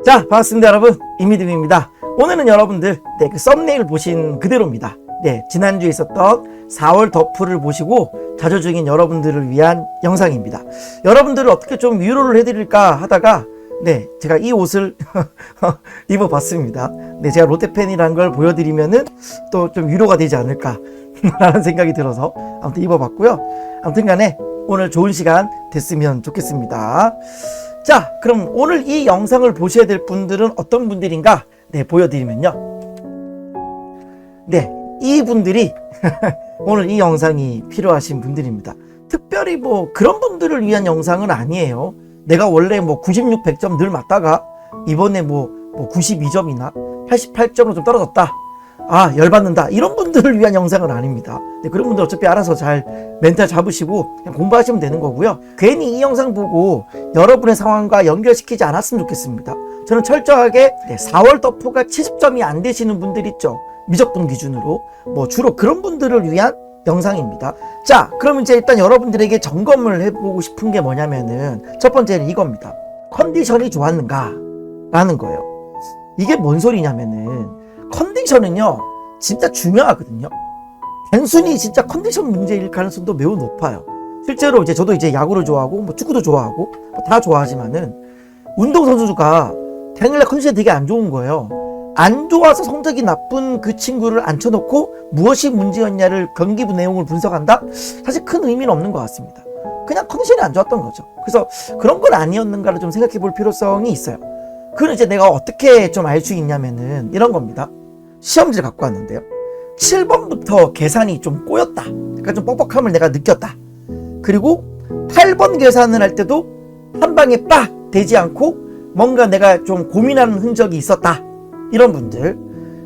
자, 반갑습니다 여러분, 이미듬입니다. 오늘은 여러분들 그 썸네일 보신 그대로입니다. 지난주에 있었던 4월 덕후를 보시고 자조 중인 여러분들을 위한 영상입니다. 여러분들을 어떻게 좀 위로를 해드릴까 하다가 제가 이 옷을 입어봤습니다. 제가 롯데팬이라는 걸 보여드리면은 또 좀 위로가 되지 않을까 라는 생각이 들어서 아무튼 입어봤고요. 아무튼 간에 오늘 좋은 시간 됐으면 좋겠습니다. 자, 그럼 오늘 이 영상을 보셔야 될 분들은 어떤 분들인가 보여드리면요. 이분들이 오늘 이 영상이 필요하신 분들입니다. 특별히 뭐 그런 분들을 위한 영상은 아니에요. 내가 원래 뭐 96, 100점 늘 맞다가 이번에 뭐 92점이나 88점으로 좀 떨어졌다. 열받는다. 이런 분들을 위한 영상은 아닙니다. 그런 분들 어차피 알아서 잘 멘탈 잡으시고 그냥 공부하시면 되는 거고요. 괜히 이 영상 보고 여러분의 상황과 연결시키지 않았으면 좋겠습니다. 저는 철저하게 4월 덕후가 70점이 안 되시는 분들 있죠. 미적분 기준으로. 주로 그런 분들을 위한 영상입니다. 자, 그럼 이제 일단 여러분들에게 점검을 해보고 싶은 게 뭐냐면은 첫 번째는 이겁니다. 컨디션이 좋았는가? 라는 거예요. 이게 뭔 소리냐면은 컨디션은요, 진짜 중요하거든요. 단순히 진짜 컨디션 문제일 가능성도 매우 높아요. 실제로 저도 야구를 좋아하고, 축구도 좋아하고, 다 좋아하지만은, 운동선수가 당일날 컨디션이 되게 안 좋은 거예요. 안 좋아서 성적이 나쁜 그 친구를 앉혀놓고 무엇이 문제였냐를 경기부 내용을 분석한다? 사실 큰 의미는 없는 것 같습니다. 그냥 컨디션이 안 좋았던 거죠. 그래서 그런 건 아니었는가를 좀 생각해 볼 필요성이 있어요. 그걸 내가 어떻게 좀 알 수 있냐면은 이런 겁니다. 시험지를 갖고 왔는데요. 7번부터 계산이 좀 꼬였다. 그러니까 좀 뻑뻑함을 내가 느꼈다. 그리고 8번 계산을 할 때도 한 방에 빡 되지 않고 뭔가 내가 좀 고민하는 흔적이 있었다. 이런 분들.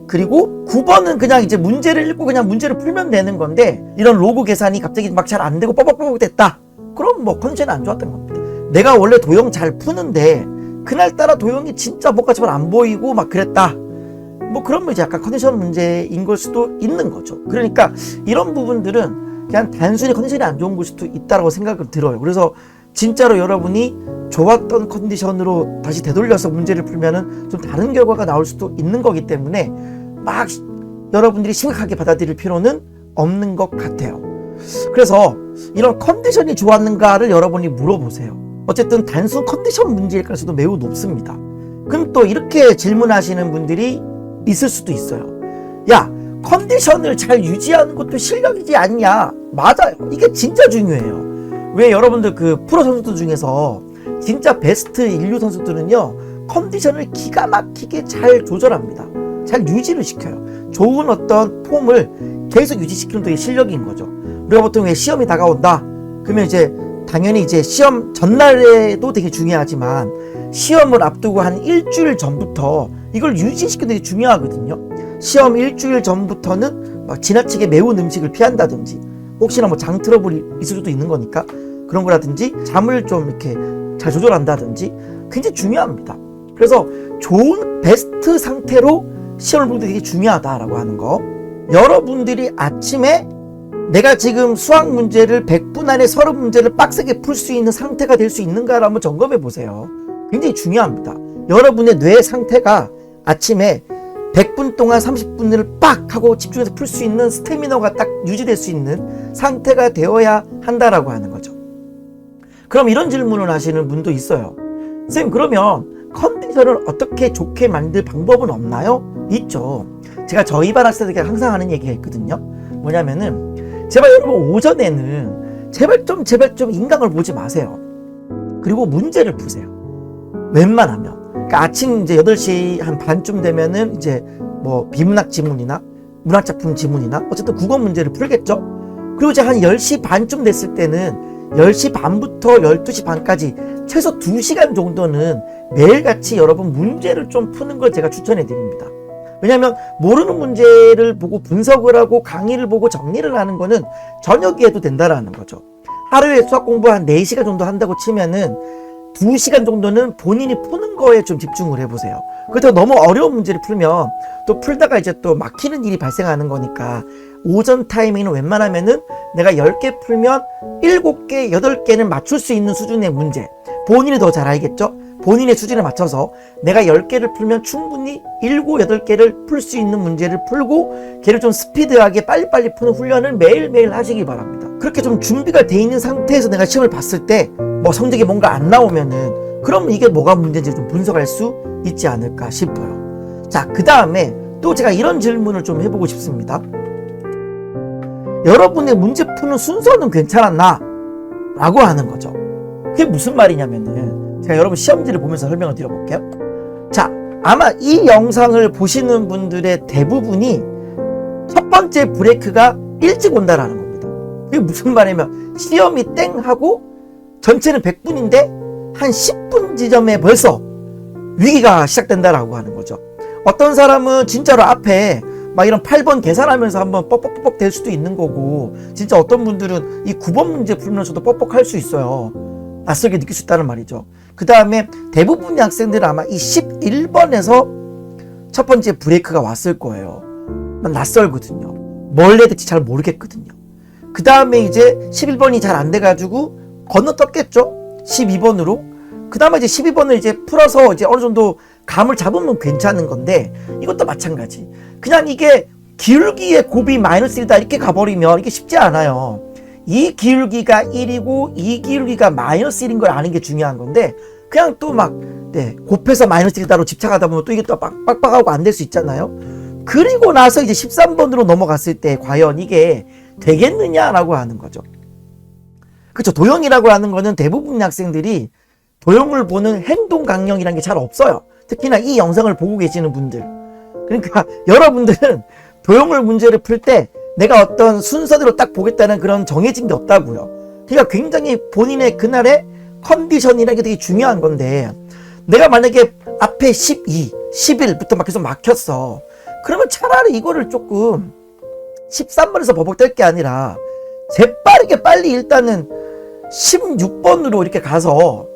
그리고 9번은 그냥 문제를 읽고 그냥 문제를 풀면 되는 건데 이런 로그 계산이 갑자기 막 잘 안 되고 뻑뻑뻑 됐다. 그럼 컨디션이 안 좋았던 겁니다. 내가 원래 도형 잘 푸는데 그날따라 도형이 진짜 뭐가 잘 안 보이고 막 그랬다. 그러면 약간 컨디션 문제인 걸 수도 있는 거죠. 그러니까 이런 부분들은 그냥 단순히 컨디션이 안 좋은 걸 수도 있다고 생각을 들어요. 그래서 진짜로 여러분이 좋았던 컨디션으로 다시 되돌려서 문제를 풀면은 좀 다른 결과가 나올 수도 있는 거기 때문에 막 여러분들이 심각하게 받아들일 필요는 없는 것 같아요. 그래서 이런 컨디션이 좋았는가를 여러분이 물어보세요. 어쨌든 단순 컨디션 문제일 가능성도 매우 높습니다. 그럼 또 이렇게 질문하시는 분들이 있을 수도 있어요. 야, 컨디션을 잘 유지하는 것도 실력이지 않냐? 맞아요. 이게 진짜 중요해요. 왜 여러분들 프로 선수들 중에서 진짜 베스트 인류 선수들은요, 컨디션을 기가 막히게 잘 조절합니다. 잘 유지를 시켜요. 좋은 어떤 폼을 계속 유지시키는 게 실력인 거죠. 우리가 보통 왜 시험이 다가온다? 그러면 당연히 시험 전날에도 되게 중요하지만 시험을 앞두고 한 일주일 전부터 이걸 유지시키는 게 중요하거든요. 시험 일주일 전부터는 막 지나치게 매운 음식을 피한다든지 혹시나 장 트러블이 있을 수도 있는 거니까 그런 거라든지 잠을 좀 이렇게 잘 조절한다든지 굉장히 중요합니다. 그래서 좋은 베스트 상태로 시험을 보는 게 되게 중요하다라고 하는 거. 여러분들이 아침에 내가 지금 수학 문제를 100분 안에 서류 문제를 빡세게 풀 수 있는 상태가 될 수 있는가를 한번 점검해 보세요. 굉장히 중요합니다. 여러분의 뇌 상태가 아침에 100분 동안 30분을 빡 하고 집중해서 풀 수 있는 스태미너가 딱 유지될 수 있는 상태가 되어야 한다라고 하는 거죠. 그럼 이런 질문을 하시는 분도 있어요. 선생님, 그러면 컨디션을 어떻게 좋게 만들 방법은 없나요? 있죠. 제가 저희 반 학생들에게 항상 하는 얘기가 있거든요. 뭐냐면은 제발 여러분 오전에는 제발 좀 인강을 보지 마세요. 그리고 문제를 푸세요. 웬만하면. 그러니까 아침 8시 한 반쯤 되면은 비문학 지문이나 문학작품 지문이나 어쨌든 국어 문제를 풀겠죠? 그리고 한 10시 반쯤 됐을 때는 10시 반부터 12시 반까지 최소 2시간 정도는 매일같이 여러분 문제를 좀 푸는 걸 제가 추천해 드립니다. 왜냐하면 모르는 문제를 보고 분석을 하고 강의를 보고 정리를 하는 거는 저녁에 해도 된다라는 거죠. 하루에 수학 공부 한 4시간 정도 한다고 치면은 2시간 정도는 본인이 푸는 거에 좀 집중을 해보세요. 그렇다고 너무 어려운 문제를 풀면 또 풀다가 또 막히는 일이 발생하는 거니까 오전 타이밍은 웬만하면은 내가 10개 풀면 7개, 8개는 맞출 수 있는 수준의 문제. 본인이 더 잘 알겠죠? 본인의 수준에 맞춰서 내가 10개를 풀면 충분히 7, 8개를 풀 수 있는 문제를 풀고 걔를 좀 스피드하게 빨리빨리 푸는 훈련을 매일매일 하시기 바랍니다. 그렇게 좀 준비가 돼 있는 상태에서 내가 시험을 봤을 때 뭐 성적이 뭔가 안 나오면은 그러면 이게 뭐가 문제인지 좀 분석할 수 있지 않을까 싶어요. 자, 그 다음에 또 제가 이런 질문을 좀 해보고 싶습니다. 여러분의 문제 푸는 순서는 괜찮았나? 라고 하는 거죠. 그게 무슨 말이냐면은 제가 여러분 시험지를 보면서 설명을 드려볼게요. 자, 아마 이 영상을 보시는 분들의 대부분이 첫 번째 브레이크가 일찍 온다라는 겁니다. 그게 무슨 말이냐면 시험이 땡 하고 전체는 100분인데 한 10분 지점에 벌써 위기가 시작된다라고 하는 거죠. 어떤 사람은 진짜로 앞에 막 이런 8번 계산하면서 한번 뻑뻑뻑뻑 될 수도 있는 거고, 진짜 어떤 분들은 이 9번 문제 풀면서도 뻑뻑할 수 있어요. 낯설게 느낄 수 있다는 말이죠. 그 다음에 대부분의 학생들은 아마 이 11번에서 첫 번째 브레이크가 왔을 거예요. 난 낯설거든요. 뭘 해야 될지 잘 모르겠거든요. 그 다음에 이제 11번이 잘 안 돼가지고 건너떴겠죠? 12번으로. 그 다음에 이제 12번을 이제 풀어서 이제 어느 정도 감을 잡으면 괜찮은 건데, 이것도 마찬가지. 그냥 이게 기울기의 곱이 -1이다 이렇게 가버리면 이게 쉽지 않아요. 이 기울기가 1이고 이 기울기가 -1인 걸 아는 게 중요한 건데, 그냥 또 막 곱해서 -1이다로 집착하다 보면 또 이게 또 빡빡하고 안 될 수 있잖아요. 그리고 나서 이제 13번으로 넘어갔을 때 과연 이게 되겠느냐라고 하는 거죠. 그렇죠. 도형이라고 하는 거는 대부분의 학생들이 도형을 보는 행동 강령이라는 게 잘 없어요. 특히나 이 영상을 보고 계시는 분들. 그러니까 여러분들은 도형을 문제를 풀 때 내가 어떤 순서대로 딱 보겠다는 그런 정해진 게 없다고요. 그러니까 굉장히 본인의 그날의 컨디션이라는 게 되게 중요한 건데, 내가 만약에 앞에 12, 11부터 막 계속 막혔어. 그러면 차라리 이거를 조금 13번에서 버벅댈 게 아니라 재빠르게 빨리 일단은 16번으로 이렇게 가서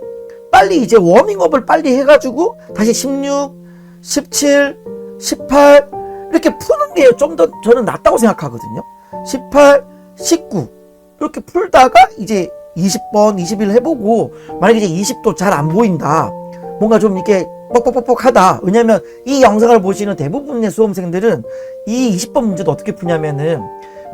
빨리 이제 워밍업을 빨리 해가지고 다시 16, 17, 18 이렇게 푸는 게 좀 더 저는 낫다고 생각하거든요. 18, 19 이렇게 풀다가 이제 20번, 21 해보고, 만약에 이제 20도 잘 안 보인다, 뭔가 좀 이렇게 뻑뻑뻑뻑하다. 왜냐면 이 영상을 보시는 대부분의 수험생들은 이 20번 문제도 어떻게 푸냐면은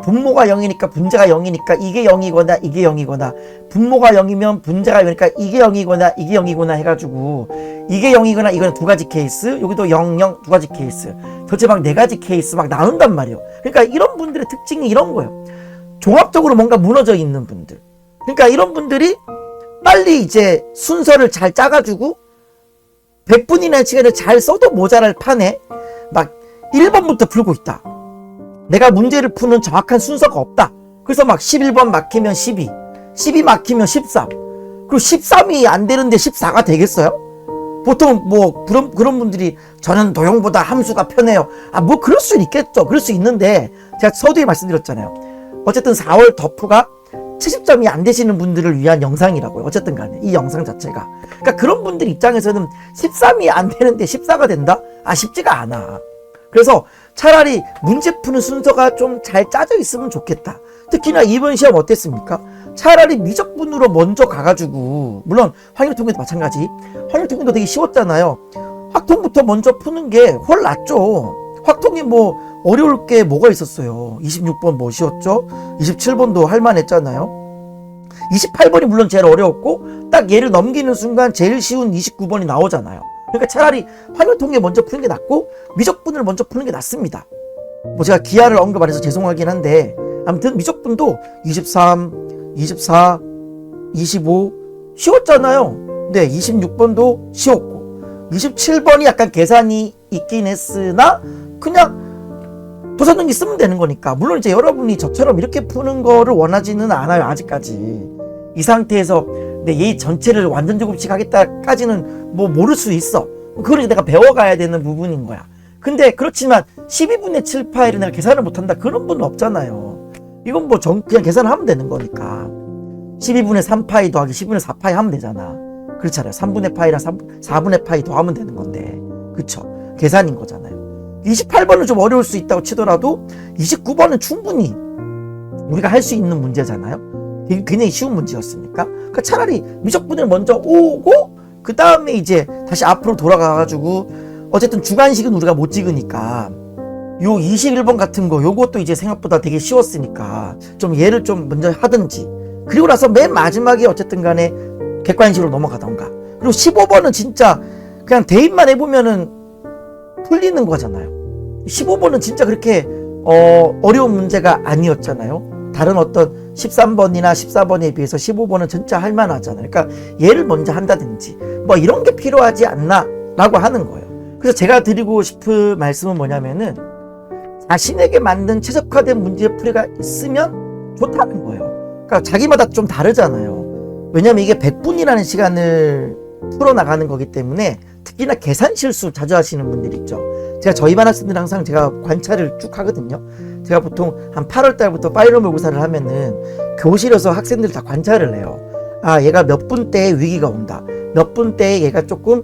분모가 0이니까 분자가 0이니까 이게 0이거나 이게 0이거나, 분모가 0이면 분자가 0이니까 이게 0이거나 이게 0이거나 해가지고, 이게 0이거나 이거는 두 가지 케이스, 여기도 0, 0 두 가지 케이스, 도대체 막 네 가지 케이스 막 나온단 말이에요. 그러니까 이런 분들의 특징이 이런 거예요. 종합적으로 뭔가 무너져 있는 분들. 그러니까 이런 분들이 빨리 이제 순서를 잘 짜가지고 100분이나 시간을 잘 써도 모자랄 판에 막 1번부터 풀고 있다. 내가 문제를 푸는 정확한 순서가 없다. 그래서 막 11번 막히면 12, 12 막히면 13, 그리고 13이 안 되는데 14가 되겠어요? 보통 뭐 그런 분들이 저는 도형보다 함수가 편해요. 뭐 그럴 수 있겠죠. 그럴 수 있는데 제가 서두에 말씀드렸잖아요. 어쨌든 4월 더프가 70점이 안 되시는 분들을 위한 영상이라고요. 어쨌든 간에 이 영상 자체가. 그러니까 그런 분들 입장에서는 13이 안 되는데 14가 된다? 쉽지가 않아. 그래서 차라리 문제 푸는 순서가 좀 잘 짜져 있으면 좋겠다. 특히나 이번 시험 어땠습니까? 차라리 미적분으로 먼저 가가지고, 물론 확률통계도 마찬가지. 확률통계도 되게 쉬웠잖아요. 확통부터 먼저 푸는 게 훨 낫죠. 확통이 뭐 어려울 게 뭐가 있었어요. 26번 뭐 쉬웠죠? 27번도 할만했잖아요. 28번이 물론 제일 어려웠고, 딱 얘를 넘기는 순간 제일 쉬운 29번이 나오잖아요. 그러니까 차라리 확률통계 먼저 푸는 게 낫고 미적분을 먼저 푸는 게 낫습니다. 뭐 제가 기하를 언급 안 해서 죄송하긴 한데, 아무튼 미적분도 23, 24, 25 쉬웠잖아요. 네, 26번도 쉬웠고 27번이 약간 계산이 있긴 했으나 그냥 도산전기 쓰면 되는 거니까. 물론 이제 여러분이 저처럼 이렇게 푸는 거를 원하지는 않아요. 아직까지 이 상태에서 얘 전체를 완전 제곱식 하겠다까지는 뭐 모를 수 있어. 그걸 내가 배워가야 되는 부분인 거야. 근데 그렇지만 12분의 7 파이를 내가 계산을 못한다, 그런 분은 없잖아요. 이건 뭐 그냥 계산을 하면 되는 거니까 12분의 3 파이 더하기 10분의 4 파이 하면 되잖아. 그렇잖아요. 3분의 파이랑 4분의 파이 더하면 되는 건데, 그쵸? 계산인 거잖아요. 28번은 좀 어려울 수 있다고 치더라도 29번은 충분히 우리가 할 수 있는 문제잖아요. 굉장히 쉬운 문제였으니까. 그러니까 차라리 미적분을 먼저 오고 그 다음에 이제 다시 앞으로 돌아가가지고 어쨌든 주관식은 우리가 못 찍으니까 요 21번 같은 거 요것도 이제 생각보다 되게 쉬웠으니까 좀 얘를 좀 먼저 하든지, 그리고 나서 맨 마지막에 어쨌든 간에 객관식으로 넘어가던가. 그리고 15번은 진짜 그냥 대입만 해보면은 풀리는 거잖아요. 15번은 진짜 그렇게 어려운 문제가 아니었잖아요. 다른 어떤 13번이나 14번에 비해서 15번은 진짜 할만하잖아요. 그러니까 얘를 먼저 한다든지 뭐 이런 게 필요하지 않나 라고 하는 거예요. 그래서 제가 드리고 싶은 말씀은 뭐냐면은 자신에게 맞는 최적화된 문제풀이가 있으면 좋다는 거예요. 그러니까 자기마다 좀 다르잖아요. 왜냐면 이게 100분이라는 시간을 풀어나가는 거기 때문에 특히나 계산 실수 자주 하시는 분들 있죠. 제가 저희 반 학생들 항상 제가 관찰을 쭉 하거든요. 제가 보통 한 8월 달부터 파이널 모의고사를 하면은 교실에서 학생들 다 관찰을 해요. 아, 얘가 몇 분 때에 위기가 온다. 몇 분 때에 얘가 조금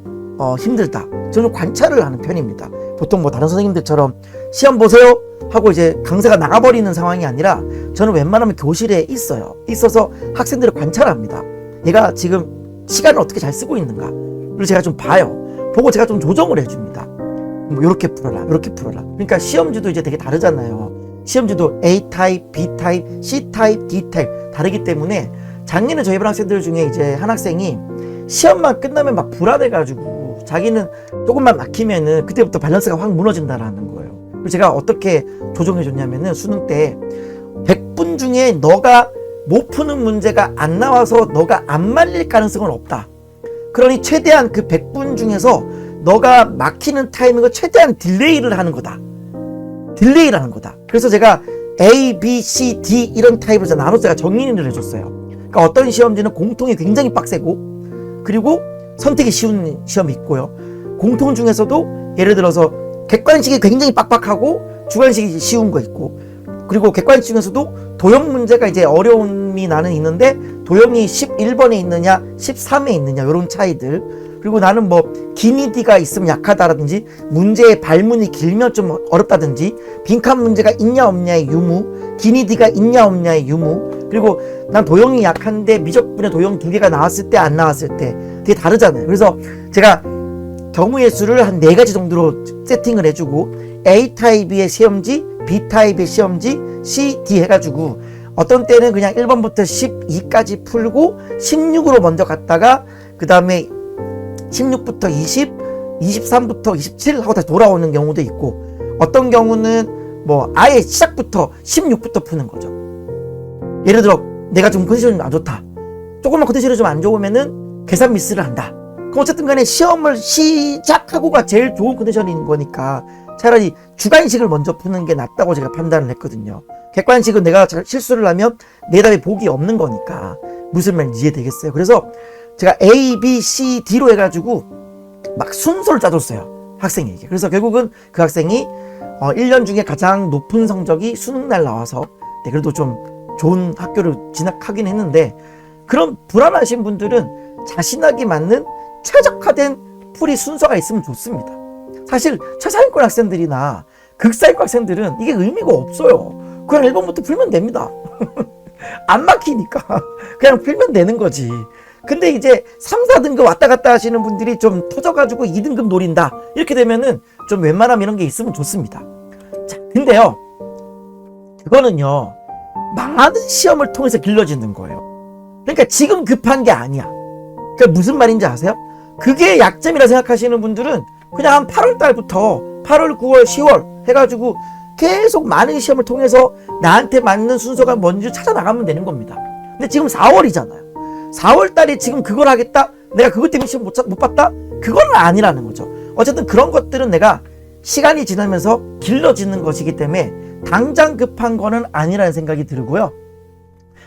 힘들다. 저는 관찰을 하는 편입니다. 보통 뭐 다른 선생님들처럼 시험 보세요 하고 이제 강사가 나가버리는 상황이 아니라 저는 웬만하면 교실에 있어요. 있어서 학생들을 관찰합니다. 얘가 지금 시간을 어떻게 잘 쓰고 있는가. 그리고 제가 좀 봐요. 보고 제가 좀 조정을 해줍니다. 뭐 요렇게 풀어라, 요렇게 풀어라. 그러니까 시험지도 이제 되게 다르잖아요. 시험지도 A 타입, B 타입, C 타입, D 타입 다르기 때문에 작년에 저희 반 학생들 중에 이제 한 학생이 시험만 끝나면 막 불안해가지고 자기는 조금만 막히면은 그때부터 밸런스가 확 무너진다라는 거예요. 그래서 제가 어떻게 조정해줬냐면은 수능 때 100분 중에 너가 못 푸는 문제가 안 나와서 너가 안 말릴 가능성은 없다. 그러니 최대한 그 100분 중에서 너가 막히는 타이밍을 최대한 딜레이를 하는 거다. 딜레이를 하는 거다. 그래서 제가 A, B, C, D 이런 타입으로 나눠서 제가 정의를 해줬어요. 그러니까 어떤 시험지는 공통이 굉장히 빡세고 그리고 선택이 쉬운 시험이 있고요. 공통 중에서도 예를 들어서 객관식이 굉장히 빡빡하고 주관식이 쉬운 거 있고, 그리고 객관식 중에서도 도형 문제가 이제 어려움이 나는 있는데 도형이 11번에 있느냐 13에 있느냐 이런 차이들. 그리고 나는 뭐 기니디가 있으면 약하다라든지 문제의 발문이 길면 좀 어렵다든지 빈칸 문제가 있냐 없냐의 유무, 기니디가 있냐 없냐의 유무, 그리고 난 도형이 약한데 미적분의 도형 2개가 나왔을 때 안 나왔을 때 되게 다르잖아요. 그래서 제가 경우의 수를 한 4가지 정도로 세팅을 해주고 A 타입의 시험지, B 타입의 시험지, C, D 해가지고 어떤 때는 그냥 1번부터 12까지 풀고 16으로 먼저 갔다가 그 다음에 16부터 20, 23부터 27 하고 다시 돌아오는 경우도 있고, 어떤 경우는 뭐 아예 시작부터 16부터 푸는 거죠. 예를 들어 내가 좀 컨디션이 좀 안 좋다. 조금만 컨디션이 좀 안 좋으면은 계산 미스를 한다. 그럼 어쨌든 간에 시험을 시작하고가 제일 좋은 컨디션인 거니까 차라리 주관식을 먼저 푸는 게 낫다고 제가 판단을 했거든요. 객관식은 내가 실수를 하면 내 답에 복이 없는 거니까 무슨 말인지 이해되겠어요. 그래서 제가 A, B, C, D로 해가지고 막 순서를 짜줬어요, 학생에게. 그래서 결국은 그 학생이 1년 중에 가장 높은 성적이 수능날 나와서 그래도 좀 좋은 학교를 진학하긴 했는데, 그런 불안하신 분들은 자신에게 맞는 최적화된 풀이 순서가 있으면 좋습니다. 사실 최상위권 학생들이나 극상위권 학생들은 이게 의미가 없어요. 그냥 1번부터 풀면 됩니다. 안 막히니까 그냥 풀면 되는 거지. 근데 이제 3, 4등급 왔다 갔다 하시는 분들이 좀 터져가지고 2등급 노린다 이렇게 되면은 좀 웬만하면 이런 게 있으면 좋습니다. 자, 근데요, 그거는요 많은 시험을 통해서 길러지는 거예요. 그러니까 지금 급한 게 아니야. 그러니까 무슨 말인지 아세요? 그게 약점이라 생각하시는 분들은 그냥 한 8월 달부터 8월, 9월, 10월 해가지고 계속 많은 시험을 통해서 나한테 맞는 순서가 뭔지 찾아 나가면 되는 겁니다. 근데 지금 4월이잖아요. 4월 달에 지금 그걸 하겠다? 내가 그것 때문에 시험 못 봤다? 그건 아니라는 거죠. 어쨌든 그런 것들은 내가 시간이 지나면서 길러지는 것이기 때문에 당장 급한 거는 아니라는 생각이 들고요.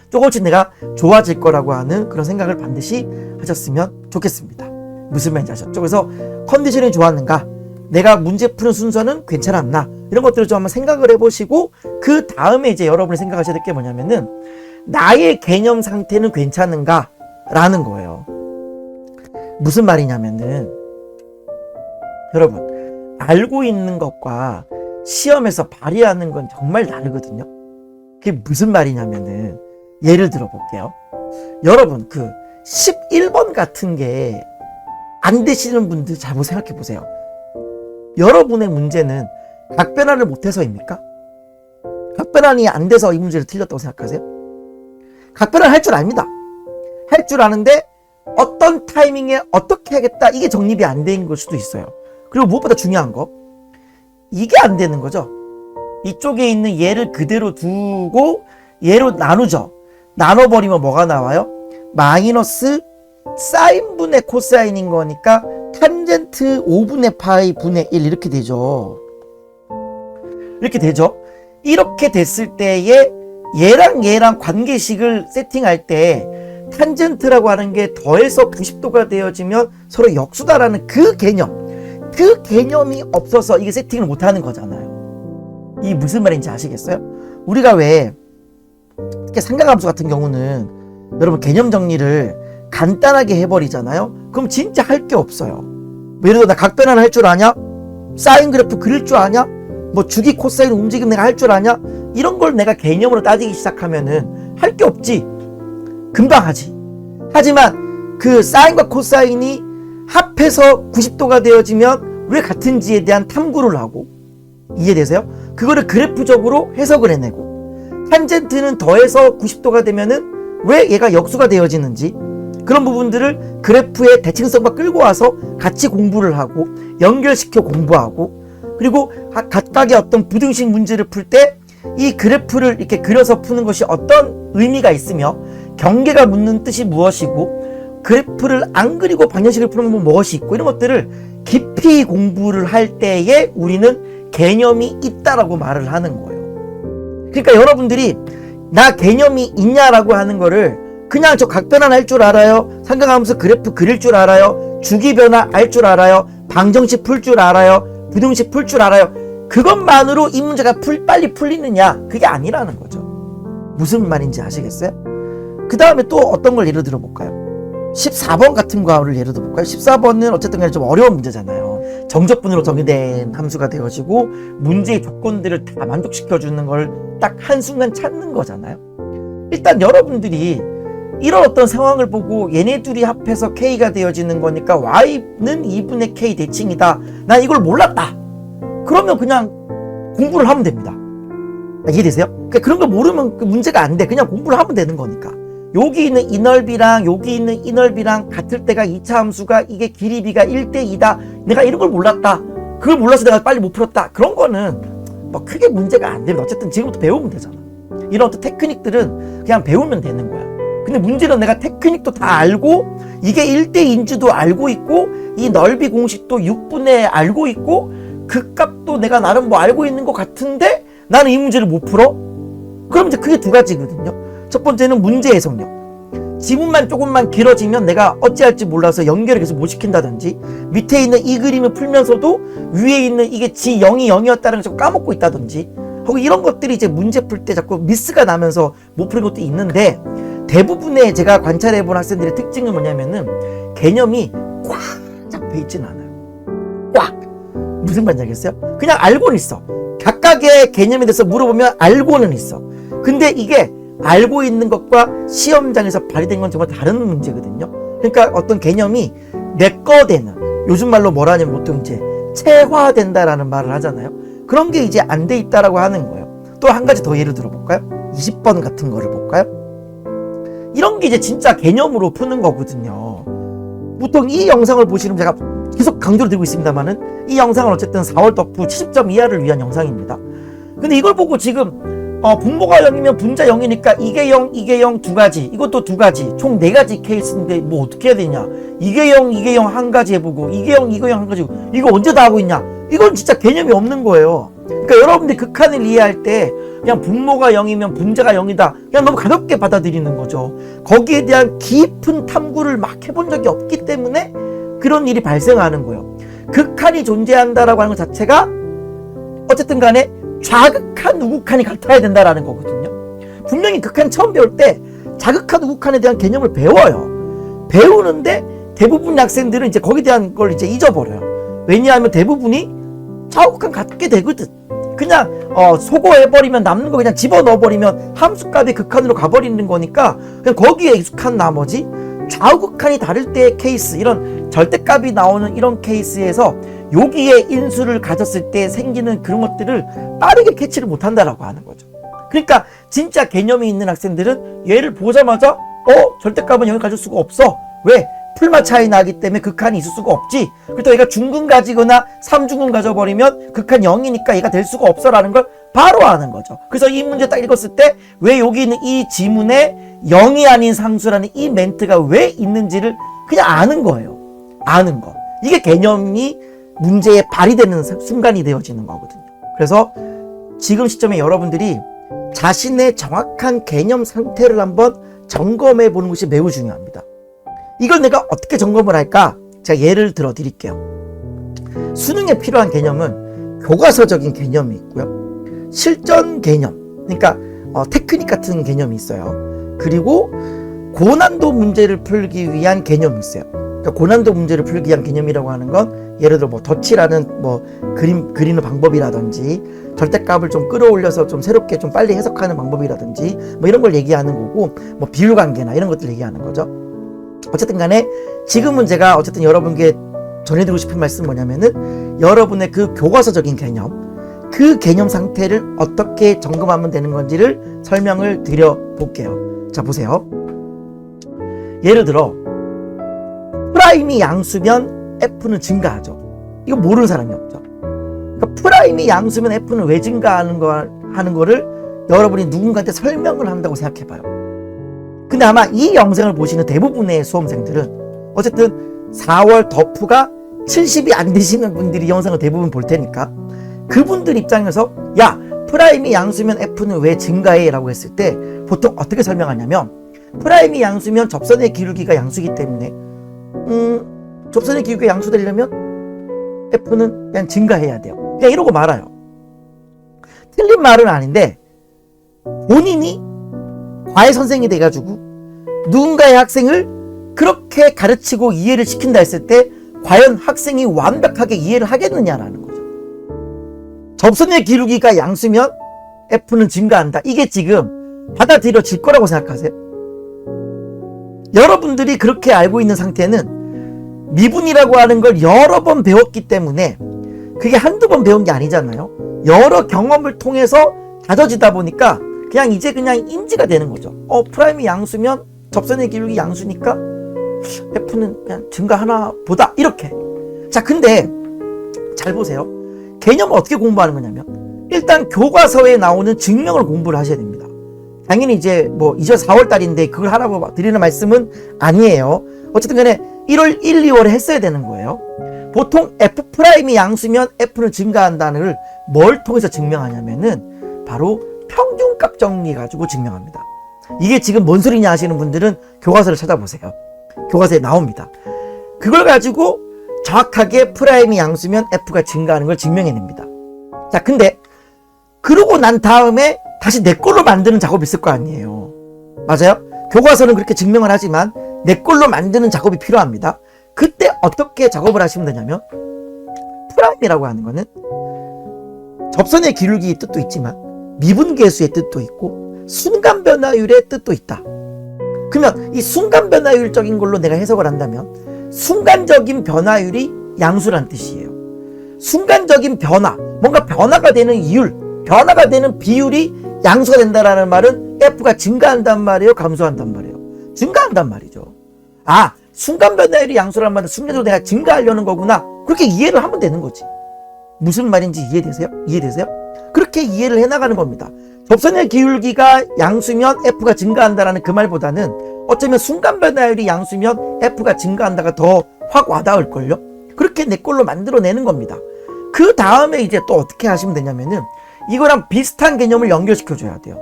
조금씩 내가 좋아질 거라고 하는 그런 생각을 반드시 하셨으면 좋겠습니다. 무슨 말인지 아셨죠? 그래서 컨디션이 좋았는가? 내가 문제 푸는 순서는 괜찮았나? 이런 것들을 좀 한번 생각을 해보시고, 그 다음에 이제 여러분이 생각하셔야 될 게 뭐냐면은 나의 개념 상태는 괜찮은가? 라는 거예요. 무슨 말이냐면은 여러분, 알고 있는 것과 시험에서 발휘하는 건 정말 다르거든요. 그게 무슨 말이냐면은 예를 들어 볼게요. 여러분, 그 11번 같은 게 안 되시는 분들 잘못 생각해 보세요. 여러분의 문제는 각변환을 못해서입니까? 각변환이 안 돼서 이 문제를 틀렸다고 생각하세요? 각변환 할 줄 압니다. 할 줄 아는데 어떤 타이밍에 어떻게 하겠다, 이게 정립이 안 된 걸 수도 있어요. 그리고 무엇보다 중요한 거, 이게 안 되는 거죠. 이쪽에 있는 얘를 그대로 두고 얘로 나누죠. 나눠버리면 뭐가 나와요? 마이너스 사인분의 코사인인 거니까 탄젠트 5분의 파이 분의 1 이렇게 되죠. 이렇게 되죠. 이렇게 됐을 때에 얘랑 얘랑 관계식을 세팅할 때 탄젠트라고 하는 게 더해서 90도가 되어지면 서로 역수다라는 그 개념이 없어서 이게 세팅을 못하는 거잖아요. 이게 무슨 말인지 아시겠어요? 우리가 왜 특히 삼각함수 같은 경우는 여러분 개념 정리를 간단하게 해버리잖아요. 그럼 진짜 할 게 없어요. 예를 들어 나 각변환 할 줄 아냐? 사인 그래프 그릴 줄 아냐? 뭐 주기 코사인 움직임 내가 할 줄 아냐? 이런 걸 내가 개념으로 따지기 시작하면은 할 게 없지. 금방 하지. 하지만 그 사인과 코사인이 합해서 90도가 되어지면 왜 같은지에 대한 탐구를 하고, 이해되세요? 그거를 그래프적으로 해석을 해내고, 탄젠트는 더해서 90도가 되면은 왜 얘가 역수가 되어지는지 그런 부분들을 그래프의 대칭성과 끌고 와서 같이 공부를 하고 연결시켜 공부하고, 그리고 각각의 어떤 부등식 문제를 풀 때 이 그래프를 이렇게 그려서 푸는 것이 어떤 의미가 있으며 경계가 묻는 뜻이 무엇이고 그래프를 안 그리고 방정식을 푸는 건 무엇이 있고, 이런 것들을 깊이 공부를 할 때에 우리는 개념이 있다라고 말을 하는 거예요. 그러니까 여러분들이 나 개념이 있냐라고 하는 거를 그냥 저 각변환 할 줄 알아요, 삼각함수 그래프 그릴 줄 알아요, 주기변화 알 줄 알아요, 방정식 풀 줄 알아요, 부등식 풀 줄 알아요, 그것만으로 이 문제가 빨리 풀리느냐, 그게 아니라는 거죠. 무슨 말인지 아시겠어요? 그 다음에 또 어떤 걸 예를 들어볼까요? 14번 같은 거를 예를 들어볼까요? 14번은 어쨌든 간에 좀 어려운 문제잖아요. 정적분으로 정의된 함수가 되어지고 문제의 조건들을 다 만족시켜주는 걸 딱 한순간 찾는 거잖아요. 일단 여러분들이 이런 어떤 상황을 보고 얘네 둘이 합해서 K가 되어지는 거니까 Y는 2분의 K 대칭이다. 난 이걸 몰랐다. 그러면 그냥 공부를 하면 됩니다. 이해되세요? 그러니까 그런 걸 모르면 그 문제가 안 돼. 그냥 공부를 하면 되는 거니까. 여기 있는 이 넓이랑 여기 있는 이 넓이랑 같을 때가 2차 함수가 이게 길이 B가 1대2다. 내가 이런 걸 몰랐다. 그걸 몰라서 내가 빨리 못 풀었다. 그런 거는 뭐 크게 문제가 안 됩니다. 어쨌든 지금부터 배우면 되잖아. 이런 어떤 테크닉들은 그냥 배우면 되는 거야. 근데 문제는 내가 테크닉도 다 알고 이게 1대2인지도 알고 있고 이 넓이 공식도 6분의 알고 있고 그 값도 내가 나름 뭐 알고 있는 것 같은데 나는 이 문제를 못 풀어? 그럼 이제 그게 두 가지거든요. 첫 번째는 문제 해석력. 지문만 조금만 길어지면 내가 어찌할지 몰라서 연결을 계속 못 시킨다든지, 밑에 있는 이 그림을 풀면서도 위에 있는 이게 G0이 0이었다는 걸 자꾸 까먹고 있다든지, 혹은 이런 것들이 이제 문제 풀 때 자꾸 미스가 나면서 못 푸는 것도 있는데, 대부분의 제가 관찰해본 학생들의 특징은 뭐냐면은 개념이 꽉 잡혀 있진 않아요. 꽉! 무슨 말인지 알겠어요? 그냥 알고는 있어. 각각의 개념에 대해서 물어보면 알고는 있어. 근데 이게 알고 있는 것과 시험장에서 발휘된 건 정말 다른 문제거든요. 그러니까 어떤 개념이 내 거 되는, 요즘 말로 뭐라 하냐면 보통 이제 체화된다라는 말을 하잖아요. 그런 게 이제 안 돼 있다라고 하는 거예요. 또 한 가지 더 예를 들어볼까요? 20번 같은 거를 볼까요? 이런 게 이제 진짜 개념으로 푸는 거거든요. 보통 이 영상을 보시면 제가 계속 강조를 드리고 있습니다만은 이 영상은 어쨌든 4월 덕후 70점 이하를 위한 영상입니다. 근데 이걸 보고 지금 분모가 0이면 분자 0이니까 이게 0, 이게 0 두 가지, 이것도 두 가지, 총 네 가지 케이스인데 뭐 어떻게 해야 되냐? 이게 0, 이게 0 한 가지 해보고 이게 0, 이거 0 한 가지, 이거 언제 다 하고 있냐? 이건 진짜 개념이 없는 거예요. 그러니까 여러분들이 극한을 이해할 때 그냥 분모가 0이면 분자가 0이다, 그냥 너무 가볍게 받아들이는 거죠. 거기에 대한 깊은 탐구를 막 해본 적이 없기 때문에 그런 일이 발생하는 거예요. 극한이 존재한다라고 하는 것 자체가 어쨌든 간에 좌극한 우극한이 같아야 된다라는 거거든요. 분명히 극한 처음 배울 때 자극한 우극한에 대한 개념을 배워요. 배우는데 대부분 학생들은 이제 거기에 대한 걸 이제 잊어버려요. 왜냐하면 대부분이 좌우극한 같게 되거든. 그냥 소거해버리면 남는 거 그냥 집어넣어버리면 함수값이 극한으로 가버리는 거니까 그냥 거기에 익숙한 나머지 좌우극한이 다를 때의 케이스, 이런 절대값이 나오는 이런 케이스에서 여기에 인수를 가졌을 때 생기는 그런 것들을 빠르게 캐치를 못한다라고 하는 거죠. 그러니까 진짜 개념이 있는 학생들은 얘를 보자마자 절대값은 0을 가질 수가 없어. 왜? 풀마 차이 나기 때문에 극한이 있을 수가 없지. 그렇다고 얘가 중근 가지거나 3중근 가져버리면 극한 0이니까 얘가 될 수가 없어 라는 걸 바로 아는 거죠. 그래서 이 문제 딱 읽었을 때 왜 여기 있는 이 지문에 0이 아닌 상수라는 이 멘트가 왜 있는지를 그냥 아는 거예요. 아는 거. 이게 개념이 문제에 발휘되는 순간이 되어지는 거거든요. 그래서 지금 시점에 여러분들이 자신의 정확한 개념 상태를 한번 점검해 보는 것이 매우 중요합니다. 이걸 내가 어떻게 점검을 할까? 제가 예를 들어 드릴게요. 수능에 필요한 개념은 교과서적인 개념이 있고요. 실전 개념, 그러니까 테크닉 같은 개념이 있어요. 그리고 고난도 문제를 풀기 위한 개념이 있어요. 그러니까 고난도 문제를 풀기 위한 개념이라고 하는 건 예를 들어 덫이라는 그리는 방법이라든지 절대값을 좀 끌어올려서 좀 새롭게 좀 빨리 해석하는 방법이라든지 이런 걸 얘기하는 거고 비율 관계나 이런 것들 얘기하는 거죠. 어쨌든 간에 지금은 제가 어쨌든 여러분께 전해드리고 싶은 말씀은 뭐냐면은 여러분의 그 교과서적인 개념, 그 개념 상태를 어떻게 점검하면 되는 건지를 설명을 드려 볼게요. 자, 보세요. 예를 들어 프라임이 양수면 F는 증가하죠. 이거 모르는 사람이 없죠. 그러니까 프라임이 양수면 F는 왜 증가하는 거를 여러분이 누군가한테 설명을 한다고 생각해봐요. 근데 아마 이 영상을 보시는 대부분의 수험생들은 어쨌든 4월 덮프가 70이 안 되시는 분들이 이 영상을 대부분 볼 테니까 그분들 입장에서 야, 프라임이 양수면 F는 왜 증가해? 라고 했을 때 보통 어떻게 설명하냐면 프라임이 양수면 접선의 기울기가 양수이기 때문에 접선의 기울기가 양수되려면 F는 그냥 증가해야 돼요. 그냥 이러고 말아요. 틀린 말은 아닌데 본인이 과외 선생이 돼가지고 누군가의 학생을 그렇게 가르치고 이해를 시킨다 했을 때 과연 학생이 완벽하게 이해를 하겠느냐라는 거죠. 접선의 기울기가 양수면 F는 증가한다. 이게 지금 받아들여질 거라고 생각하세요? 여러분들이 그렇게 알고 있는 상태는 미분이라고 하는 걸 여러 번 배웠기 때문에 그게 한두 번 배운 게 아니잖아요. 여러 경험을 통해서 다져지다 보니까 그냥 이제 그냥 인지가 되는 거죠. 프라임이 양수면 접선의 기울기 양수니까 F는 그냥 증가하나 보다 이렇게. 자, 근데 잘 보세요. 개념을 어떻게 공부하는 거냐면 일단 교과서에 나오는 증명을 공부를 하셔야 됩니다. 당연히 이제 이제 4월 달인데 그걸 하라고 드리는 말씀은 아니에요. 어쨌든 간에 1월 1, 2월에 했어야 되는 거예요. 보통 F'이 양수면 F는 증가한다는 걸 뭘 통해서 증명하냐면은 바로 평균값 정리 가지고 증명합니다. 이게 지금 뭔 소리냐 하시는 분들은 교과서를 찾아보세요. 교과서에 나옵니다. 그걸 가지고 정확하게 프라임이 양수면 F가 증가하는 걸 증명해냅니다. 자, 근데 그러고 난 다음에 다시 내 걸로 만드는 작업이 있을 거 아니에요. 맞아요? 교과서는 그렇게 증명을 하지만 내 걸로 만드는 작업이 필요합니다. 그때 어떻게 작업을 하시면 되냐면 프라임이라고 하는 거는 접선의 기울기의 뜻도 있지만 미분계수의 뜻도 있고 순간 변화율의 뜻도 있다. 그러면 이 순간 변화율적인 걸로 내가 해석을 한다면 순간적인 변화율이 양수란 뜻이에요. 순간적인 변화, 뭔가 변화가 되는 이율, 변화가 되는 비율이 양수가 된다라는 말은 F가 증가한단 말이에요, 감소한단 말이에요? 증가한단 말이죠. 아, 순간 변화율이 양수란 말은 순간적으로 내가 증가하려는 거구나. 그렇게 이해를 하면 되는 거지. 무슨 말인지 이해되세요? 이해되세요? 그렇게 이해를 해나가는 겁니다. 접선의 기울기가 양수면 F가 증가한다라는 그 말보다는 어쩌면 순간 변화율이 양수면 F가 증가한다가 더 확 와닿을걸요? 그렇게 내 걸로 만들어내는 겁니다. 그 다음에 이제 또 어떻게 하시면 되냐면은 이거랑 비슷한 개념을 연결시켜줘야 돼요.